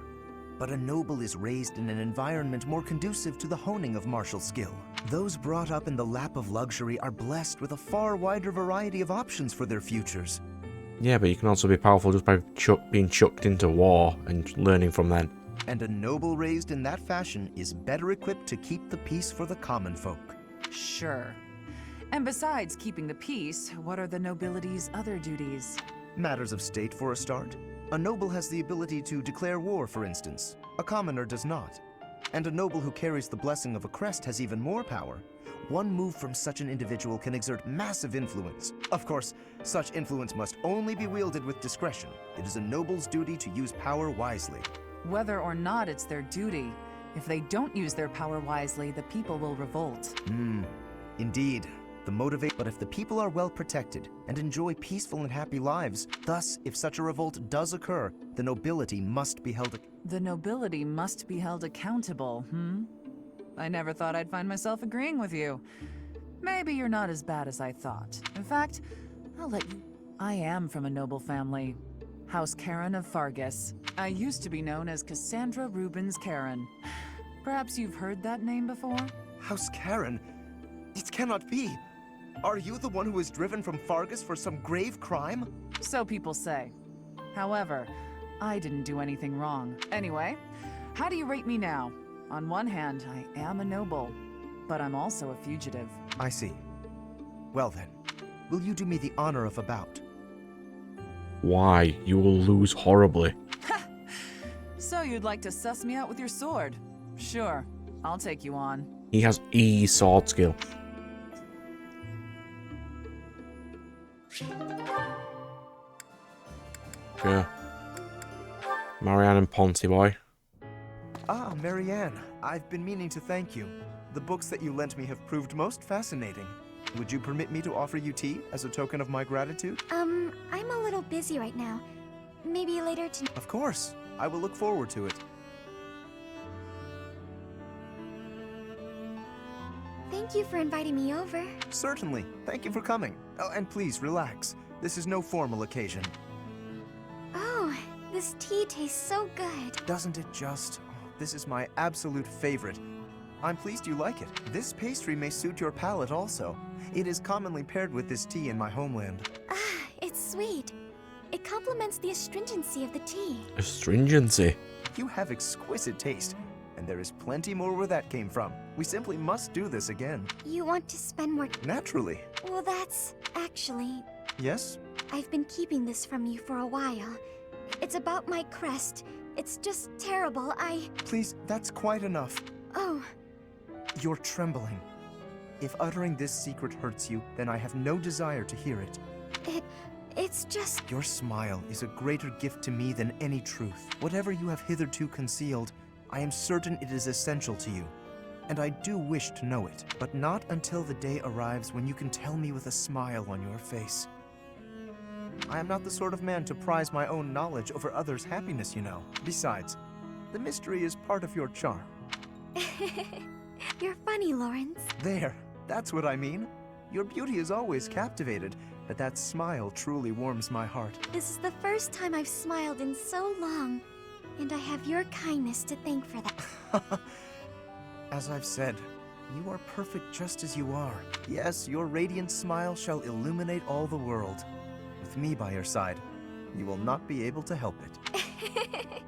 But a noble is raised in an environment more conducive to the honing of martial skill. Those brought up in the lap of luxury are blessed with a far wider variety of options for their futures. Yeah, but you can also be powerful just by being chucked into war and learning from them. And a noble raised in that fashion is better equipped to keep the peace for the common folk. Sure. And besides keeping the peace, what are the nobility's other duties? Matters of state for a start. A noble has the ability to declare war, for instance. A commoner does not. And a noble who carries the blessing of a crest has even more power. One move from such an individual can exert massive influence. Of course, such influence must only be wielded with discretion. It is a noble's duty to use power wisely. Whether or not it's their duty, if they don't use their power wisely, the people will revolt. Indeed. But if the people are well protected and enjoy peaceful and happy lives, thus, if such a revolt does occur, the nobility must be held accountable, I never thought I'd find myself agreeing with you. Maybe you're not as bad as I thought. In fact, I'll let you... I am from a noble family. House Karen of Fargus. I used to be known as Cassandra Rubens Karen. Perhaps you've heard that name before? House Karen? It cannot be! Are you the one who was driven from Fargus for some grave crime? So people say. However, I didn't do anything wrong. Anyway, how do you rate me now? On one hand, I am a noble, but I'm also a fugitive. I see. Well then, will you do me the honor of a bout? Why? You will lose horribly. So you'd like to suss me out with your sword? Sure, I'll take you on. He has E sword skill. Yeah. Marianne and Ponty boy. Ah, Marianne, I've been meaning to thank you. The books that you lent me have proved most fascinating. Would you permit me to offer you tea as a token of my gratitude? I'm a little busy right now. Maybe later tonight. Of course. I will look forward to it. Thank you for inviting me over. Certainly. Thank you for coming. Oh, and please, relax. This is no formal occasion. Oh, this tea tastes so good. Doesn't it just? Oh, this is my absolute favorite. I'm pleased you like it. This pastry may suit your palate also. It is commonly paired with this tea in my homeland. Ah, it's sweet. It complements the astringency of the tea. Astringency? You have exquisite taste, and there is plenty more where that came from. We simply must do this again. You want to spend more... Naturally. Well, that's... actually... Yes? I've been keeping this from you for a while. It's about my crest. It's just terrible. Please, that's quite enough. Oh. You're trembling. If uttering this secret hurts you, then I have no desire to hear it. It's just... Your smile is a greater gift to me than any truth. Whatever you have hitherto concealed, I am certain it is essential to you. And I do wish to know it, but not until the day arrives when you can tell me with a smile on your face. I am not the sort of man to prize my own knowledge over others' happiness, you know. Besides, the mystery is part of your charm. You're funny, Lawrence. There, that's what I mean. Your beauty has always captivated, but that smile truly warms my heart. This is the first time I've smiled in so long, and I have your kindness to thank for that. As I've said, you are perfect just as you are. Yes, your radiant smile shall illuminate all the world. With me by your side, you will not be able to help it.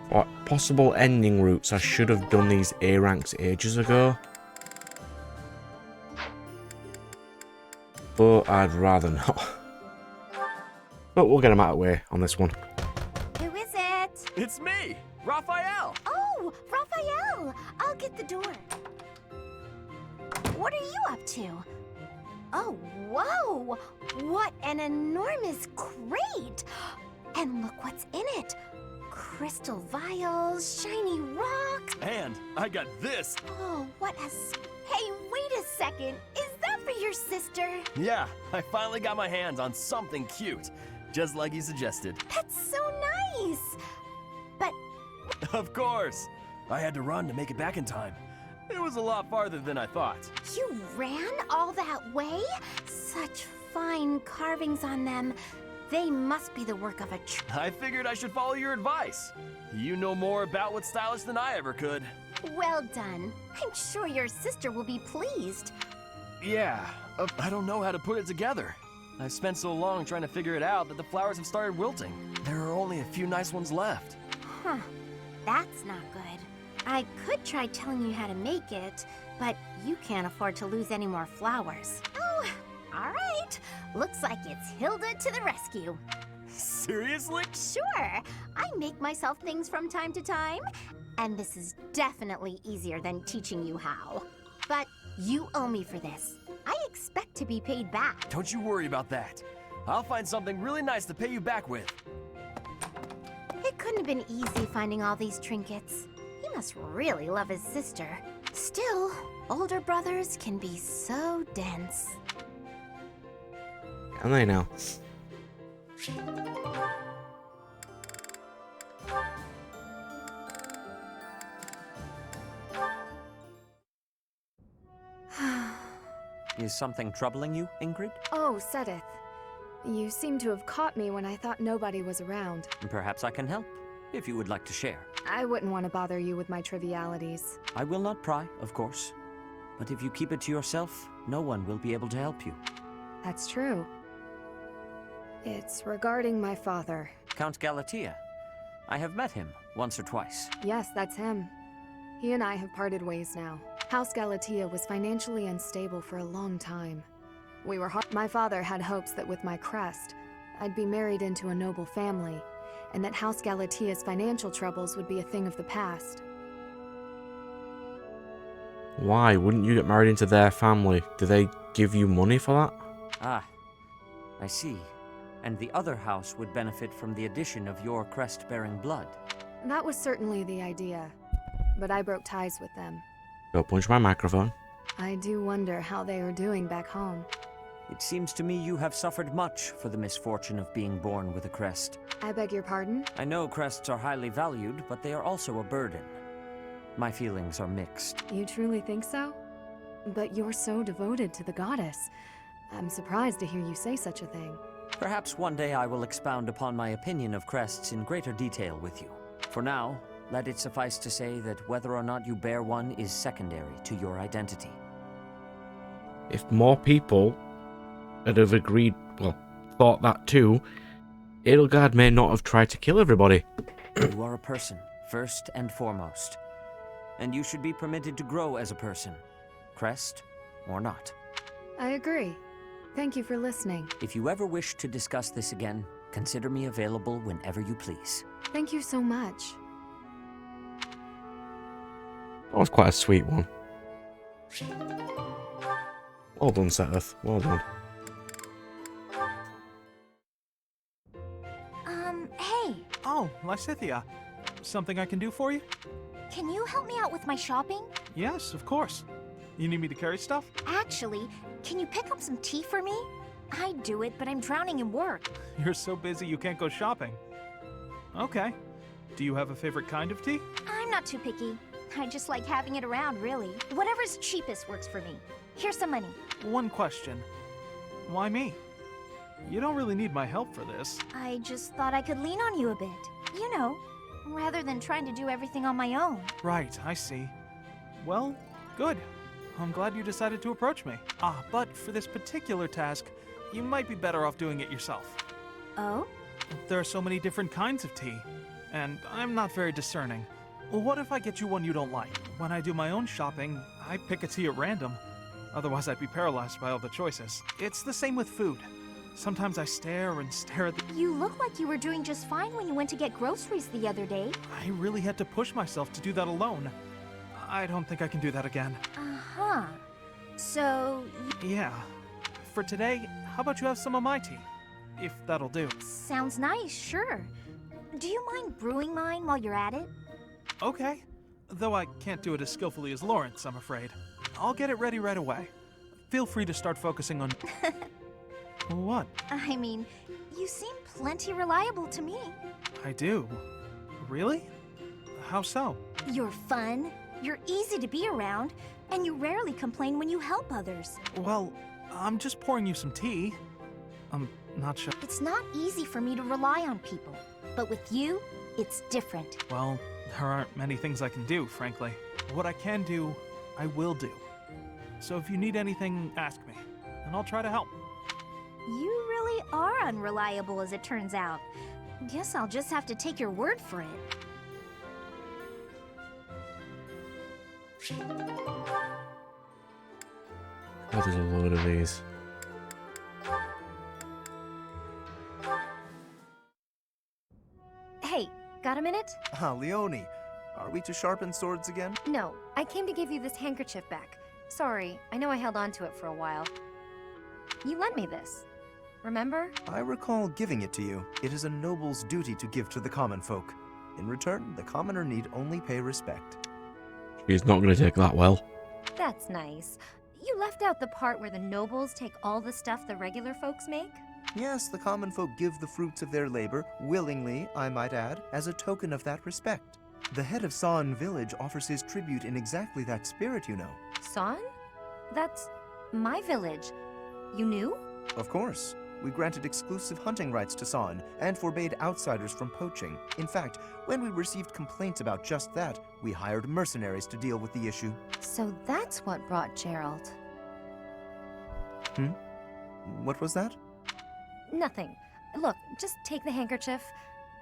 What possible ending routes? I should have done these A ranks ages ago. But I'd rather not. But we'll get them out of the way on this one. Who is it? It's me, Raphael! Oh, Raphael! I'll get the door. What are you up to? Oh, whoa! What an enormous crate! And look what's in it. Crystal vials, shiny rocks. And I got this! Oh, what a... Hey, wait a second. Is that for your sister? Yeah, I finally got my hands on something cute. Just like you suggested. That's so nice! But... Of course! I had to run to make it back in time. It was a lot farther than I thought. You ran all that way? Such fine carvings on them. They must be the work of a I figured I should follow your advice. You know more about what's stylish than I ever could. Well done. I'm sure your sister will be pleased. Yeah, I don't know how to put it together. I've spent so long trying to figure it out that the flowers have started wilting. There are only a few nice ones left. Huh. That's not good. I could try telling you how to make it, but you can't afford to lose any more flowers. Oh, all right. Looks like it's Hilda to the rescue. Seriously? Sure. I make myself things from time to time, and this is definitely easier than teaching you how. But you owe me for this. I expect to be paid back. Don't you worry about that. I'll find something really nice to pay you back with. It couldn't have been easy finding all these trinkets. He must really love his sister. Still, older brothers can be so dense. Can they now? Is something troubling you, Ingrid? Oh, Sedith. You seem to have caught me when I thought nobody was around. Perhaps I can help, if you would like to share. I wouldn't want to bother you with my trivialities. I will not pry, of course. But if you keep it to yourself, no one will be able to help you. That's true. It's regarding my father. Count Galatea. I have met him once or twice. Yes, that's him. He and I have parted ways now. House Galatea was financially unstable for a long time. My father had hopes that with my crest, I'd be married into a noble family, and that House Galatea's financial troubles would be a thing of the past. Why wouldn't you get married into their family? Do they give you money for that? Ah, I see. And the other house would benefit from the addition of your crest-bearing blood. That was certainly the idea, but I broke ties with them. Don't punch my microphone. I do wonder how they are doing back home. It seems to me you have suffered much for the misfortune of being born with a crest. I beg your pardon? I know crests are highly valued, but they are also a burden. My feelings are mixed. You truly think so? But you're so devoted to the goddess. I'm surprised to hear you say such a thing. Perhaps one day I will expound upon my opinion of crests in greater detail with you. For now, let it suffice to say that whether or not you bear one is secondary to your identity. If more people had have agreed, well, thought that too, Edelgard may not have tried to kill everybody. You are a person, first and foremost. And you should be permitted to grow as a person, crest or not. I agree. Thank you for listening. If you ever wish to discuss this again, consider me available whenever you please. Thank you so much. That was quite a sweet one. Well done, Seth. Well done. Hey! Oh, Lysithia. Something I can do for you? Can you help me out with my shopping? Yes, of course. You need me to carry stuff? Actually, can you pick up some tea for me? I'd do it, but I'm drowning in work. You're so busy you can't go shopping. Okay. Do you have a favorite kind of tea? I'm not too picky. I just like having it around, really. Whatever's cheapest works for me. Here's some money. One question. Why me? You don't really need my help for this. I just thought I could lean on you a bit. You know, rather than trying to do everything on my own. Right, I see. Well, good. I'm glad you decided to approach me. But for this particular task, you might be better off doing it yourself. Oh? There are so many different kinds of tea, and I'm not very discerning. What if I get you one you don't like? When I do my own shopping, I pick a tea at random. Otherwise, I'd be paralyzed by all the choices. It's the same with food. Sometimes I stare and stare at the... You look like you were doing just fine when you went to get groceries the other day. I really had to push myself to do that alone. I don't think I can do that again. Uh-huh. So... Yeah. For today, how about you have some of my tea? If that'll do. Sounds nice, sure. Do you mind brewing mine while you're at it? Okay. Though I can't do it as skillfully as Lawrence, I'm afraid. I'll get it ready right away. Feel free to start focusing on... What? I mean, you seem plenty reliable to me. I do. Really? How so? You're fun, you're easy to be around, and you rarely complain when you help others. Well, I'm just pouring you some tea. I'm not sure. It's not easy for me to rely on people, but with you, it's different. Well, there aren't many things I can do, frankly. What I can do, I will do. So if you need anything, ask me, and I'll try to help. You really are unreliable, as it turns out. Guess I'll just have to take your word for it. Oh, there's a load of these. Hey, got a minute? Leone, are we to sharpen swords again? No, I came to give you this handkerchief back. Sorry, I know I held on to it for a while. You lent me this. Remember? I recall giving it to you. It is a noble's duty to give to the common folk. In return, the commoner need only pay respect. She's not going to take that well. That's nice. You left out the part where the nobles take all the stuff the regular folks make? Yes, the common folk give the fruits of their labor, willingly, I might add, as a token of that respect. The head of Zeion village offers his tribute in exactly that spirit, you know. Zeion? That's my village. You knew? Of course. We granted exclusive hunting rights to Zeion and forbade outsiders from poaching. In fact, when we received complaints about just that, we hired mercenaries to deal with the issue. So that's what brought Gerald. What was that? Nothing. Look, just take the handkerchief.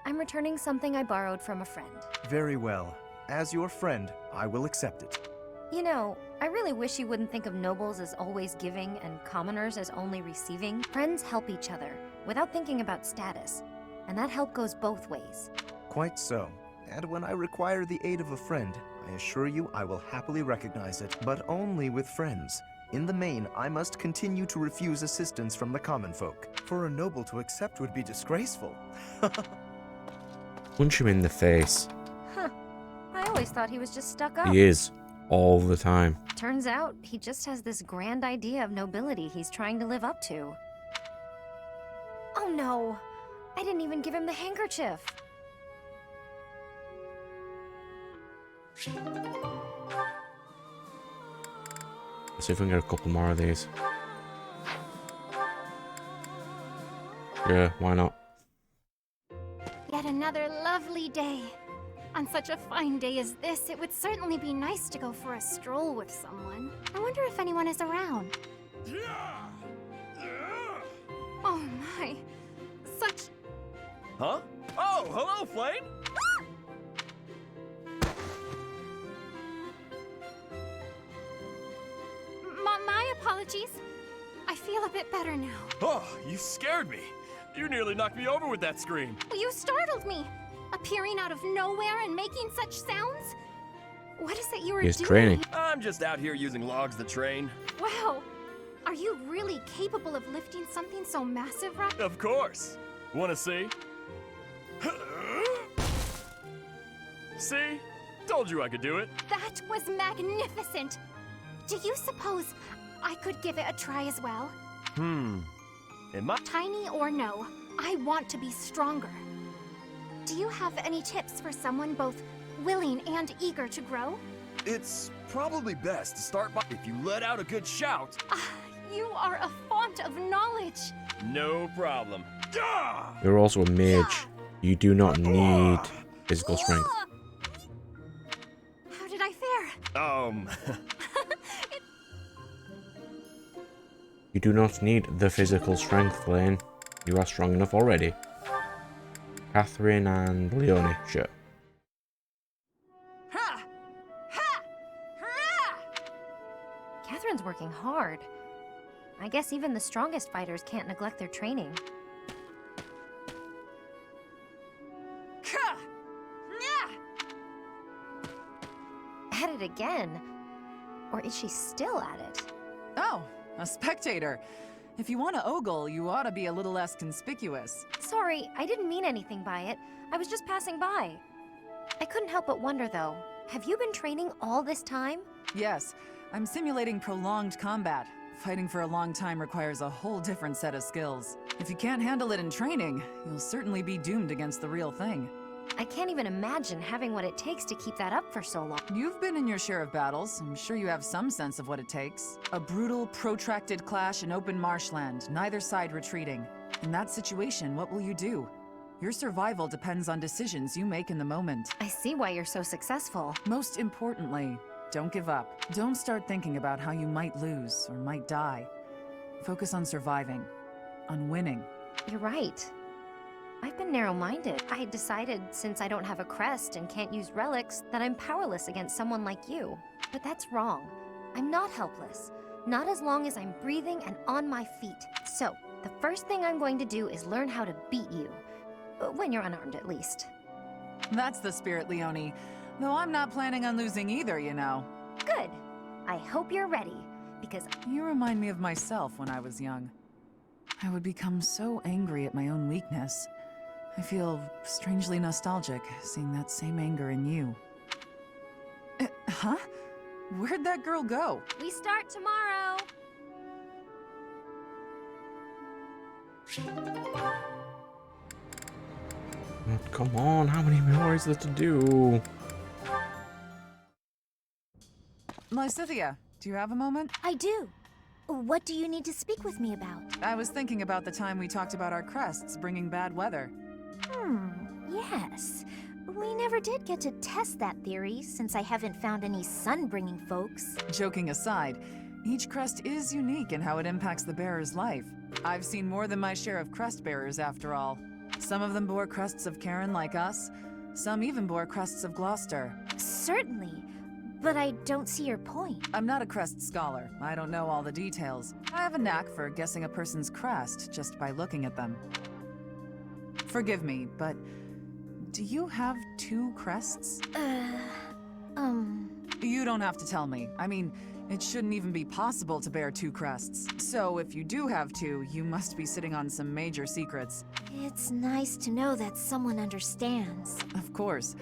I'm returning something I borrowed from a friend. Very well. As your friend, I will accept it. You know, I really wish you wouldn't think of nobles as always giving and commoners as only receiving. Friends help each other, without thinking about status. And that help goes both ways. Quite so. And when I require the aid of a friend, I assure you I will happily recognize it, but only with friends. In the main, I must continue to refuse assistance from the common folk. For a noble to accept would be disgraceful. Punch him in the face. always thought he was just stuck up. He is. All the time. Turns out, he just has this grand idea of nobility he's trying to live up to. Oh no! I didn't even give him the handkerchief. Let's see if we can get a couple more of these. Yeah, why not? Yet another lovely day. On such a fine day as this, it would certainly be nice to go for a stroll with someone. I wonder if anyone is around. Oh my. Such... Huh? Oh, hello, Flame! My apologies. I feel a bit better now. Oh, you scared me. You nearly knocked me over with that scream. You startled me. Appearing out of nowhere and making such sounds? What is it you were He's doing? training. I'm just out here using logs to train. Wow. Are you really capable of lifting something so massive, right? Of course. Wanna see? See? Told you I could do it. That was magnificent. Do you suppose I could give it a try as well? Am I? Tiny or no, I want to be stronger. Do you have any tips for someone both willing and eager to grow? It's probably best to start by if you let out a good shout. You are a font of knowledge. No problem. You're also a mage. You do not need physical strength. How did I fare? You do not need the physical strength, Lane. You are strong enough already. Catherine and Leonie, sure. Catherine's working hard. I guess even the strongest fighters can't neglect their training. At it again? Or is she still at it? Oh, a spectator. If you want to ogle, you ought to be a little less conspicuous. Sorry, I didn't mean anything by it. I was just passing by. I couldn't help but wonder, though. Have you been training all this time? Yes, I'm simulating prolonged combat. Fighting for a long time requires a whole different set of skills. If you can't handle it in training, you'll certainly be doomed against the real thing. I can't even imagine having what it takes to keep that up for so long. You've been in your share of battles. I'm sure you have some sense of what it takes. A brutal, protracted clash in open marshland, neither side retreating. In that situation, what will you do? Your survival depends on decisions you make in the moment. I see why you're so successful. Most importantly, don't give up. Don't start thinking about how you might lose or might die. Focus on surviving, on winning. You're right. I've been narrow-minded. I decided, since I don't have a crest and can't use relics, that I'm powerless against someone like you. But that's wrong. I'm not helpless. Not as long as I'm breathing and on my feet. So, the first thing I'm going to do is learn how to beat you. When you're unarmed, at least. That's the spirit, Leonie. Though I'm not planning on losing either, you know. Good. I hope you're ready, because... You remind me of myself when I was young. I would become so angry at my own weakness. I feel strangely nostalgic, seeing that same anger in you. Huh? Where'd that girl go? We start tomorrow! Oh, come on, how many more is there to do? Lysithea, do you have a moment? I do. What do you need to speak with me about? I was thinking about the time we talked about our crests bringing bad weather. Yes. We never did get to test that theory, since I haven't found any sun-bringing folks. Joking aside, each crest is unique in how it impacts the bearer's life. I've seen more than my share of crest bearers, after all. Some of them bore crests of Karen like us. Some even bore crests of Gloucester. Certainly, but I don't see your point. I'm not a crest scholar. I don't know all the details. I have a knack for guessing a person's crest just by looking at them. Forgive me, but do you have 2 crests? You don't have to tell me. I mean, it shouldn't even be possible to bear 2 crests. So if you do have 2, you must be sitting on some major secrets. It's nice to know that someone understands. Of course.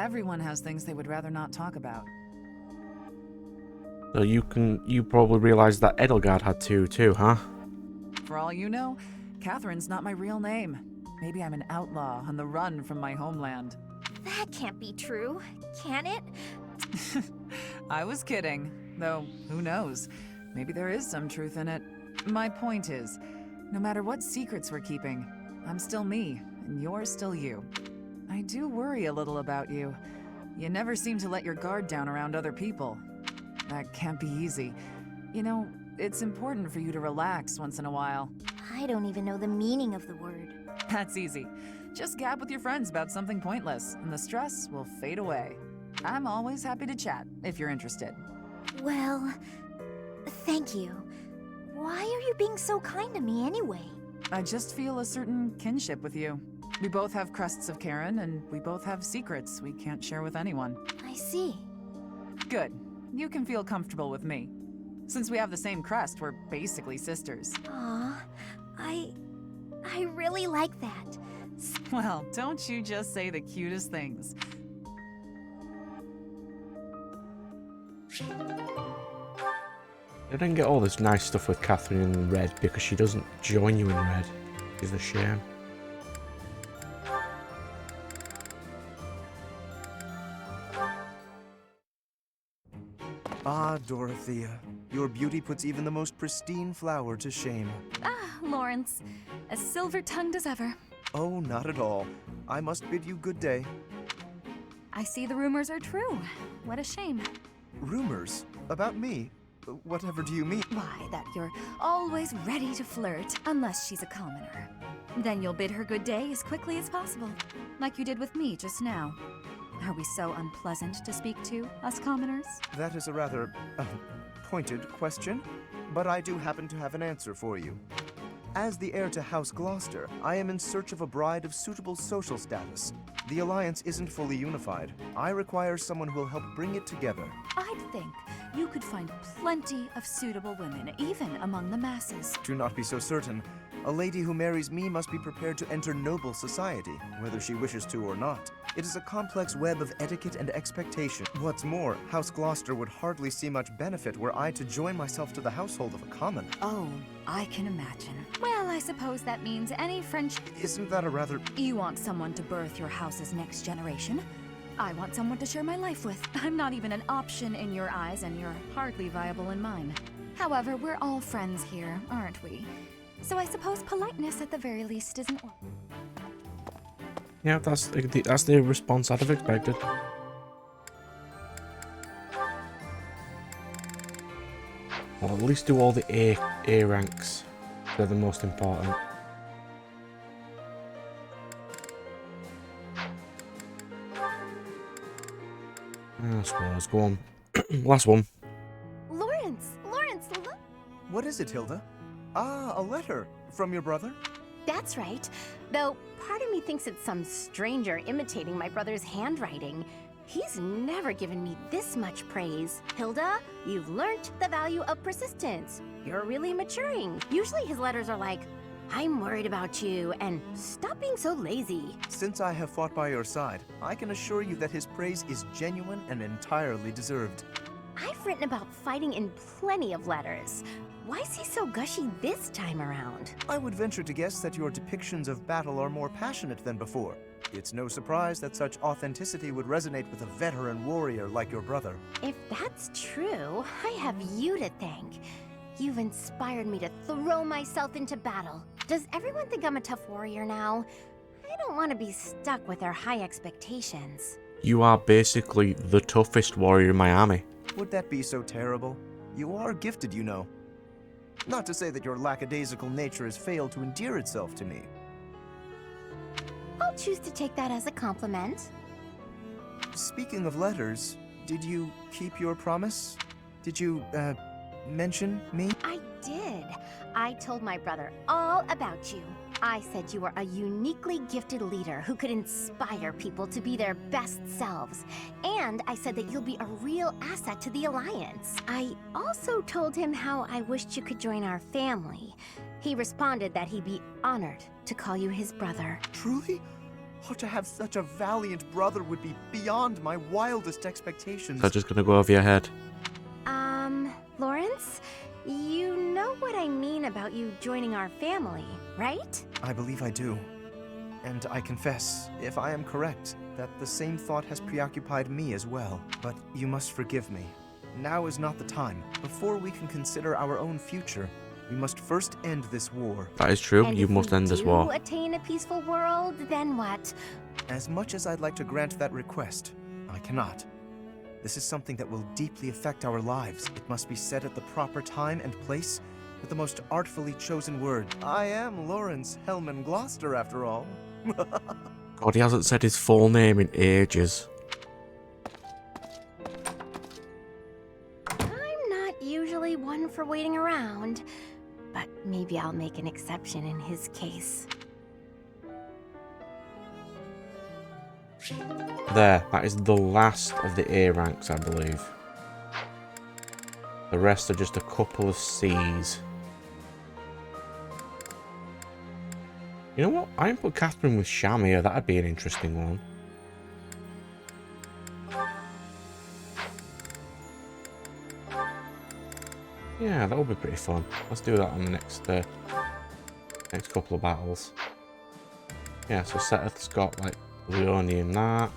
Everyone has things they would rather not talk about. So you probably realized that Edelgard had two too, huh? For all you know, Catherine's not my real name. Maybe I'm an outlaw on the run from my homeland. That can't be true, can it? I was kidding, though who knows? Maybe there is some truth in it. My point is, no matter what secrets we're keeping, I'm still me, and you're still you. I do worry a little about you. You never seem to let your guard down around other people. That can't be easy. You know, it's important for you to relax once in a while. I don't even know the meaning of the word. That's easy. Just gab with your friends about something pointless, and the stress will fade away. I'm always happy to chat, if you're interested. Well, thank you. Why are you being so kind to me anyway? I just feel a certain kinship with you. We both have crests of Karen, and we both have secrets we can't share with anyone. I see. Good. You can feel comfortable with me. Since we have the same crest, we're basically sisters. Aw, I really like that. Well, don't you just say the cutest things. I didn't get all this nice stuff with Catherine in red because she doesn't join you in red. It's a shame. Ah, Dorothea, your beauty puts even the most pristine flower to shame. Ah, Lawrence, as silver-tongued as ever. Oh, not at all. I must bid you good day. I see the rumors are true. What a shame. Rumors? About me? Whatever do you mean? Why, that you're always ready to flirt, unless she's a commoner. Then you'll bid her good day as quickly as possible, like you did with me just now. Are we so unpleasant to speak to, us commoners? That is a rather pointed question, but I do happen to have an answer for you. As the heir to House Gloucester, I am in search of a bride of suitable social status. The alliance isn't fully unified. I require someone who will help bring it together. I'd think you could find plenty of suitable women, even among the masses. Do not be so certain. A lady who marries me must be prepared to enter noble society, whether she wishes to or not. It is a complex web of etiquette and expectation. What's more, House Gloucester would hardly see much benefit were I to join myself to the household of a commoner. Oh, I can imagine. Well, I suppose that means any French... Isn't that a rather... You want someone to birth your house's next generation? I want someone to share my life with. I'm not even an option in your eyes, and you're hardly viable in mine. However, we're all friends here, aren't we? So I suppose politeness at the very least isn't... Yeah, that's the response I'd have expected. Well, at least do all the A ranks. They're the most important. I suppose. Go on. Last one. Lawrence, look. What is it, Hilda? Ah, a letter. From your brother? That's right. Though, part of me thinks it's some stranger imitating my brother's handwriting. He's never given me this much praise. Hilda, you've learnt the value of persistence. You're really maturing. Usually his letters are like, I'm worried about you, and stop being so lazy. Since I have fought by your side, I can assure you that his praise is genuine and entirely deserved. I've written about fighting in plenty of letters. Why is he so gushy this time around? I would venture to guess that your depictions of battle are more passionate than before. It's no surprise that such authenticity would resonate with a veteran warrior like your brother. If that's true, I have you to thank. You've inspired me to throw myself into battle. Does everyone think I'm a tough warrior now? I don't want to be stuck with their high expectations. You are basically the toughest warrior in Miami. Would that be so terrible? You are gifted, you know. Not to say that your lackadaisical nature has failed to endear itself to me. I'll choose to take that as a compliment. Speaking of letters, did you keep your promise? Did you, mention me? I did. I told my brother all about you. I said you were a uniquely gifted leader who could inspire people to be their best selves. And I said that you'll be a real asset to the Alliance. I also told him how I wished you could join our family. He responded that he'd be honored to call you his brother. Truly? Oh, to have such a valiant brother would be beyond my wildest expectations. That's just gonna go over your head. Lawrence? You know what I mean about you joining our family, right? I believe I do. And I confess, if I am correct, that the same thought has preoccupied me as well. But you must forgive me. Now is not the time. Before we can consider our own future, we must first end this war. That is true. And You if must we end this do war. attain a peaceful world, then what? As much as I'd like to grant that request, I cannot. This is something that will deeply affect our lives. It must be said at the proper time and place, with the most artfully chosen word. I am Lawrence Hellman Gloucester, after all. God, he hasn't said his full name in ages. I'm not usually one for waiting around, but maybe I'll make an exception in his case. There, that is the last of the A ranks, I believe. The rest are just a couple of C's. You know what? I can put Catherine with Sham here. That'd be an interesting one. Yeah, that would be pretty fun. Let's do that on the next couple of battles. Yeah, so Seth's got like Leonie and that.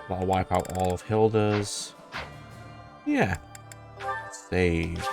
That'll wipe out all of Hilda's. Yeah. Save.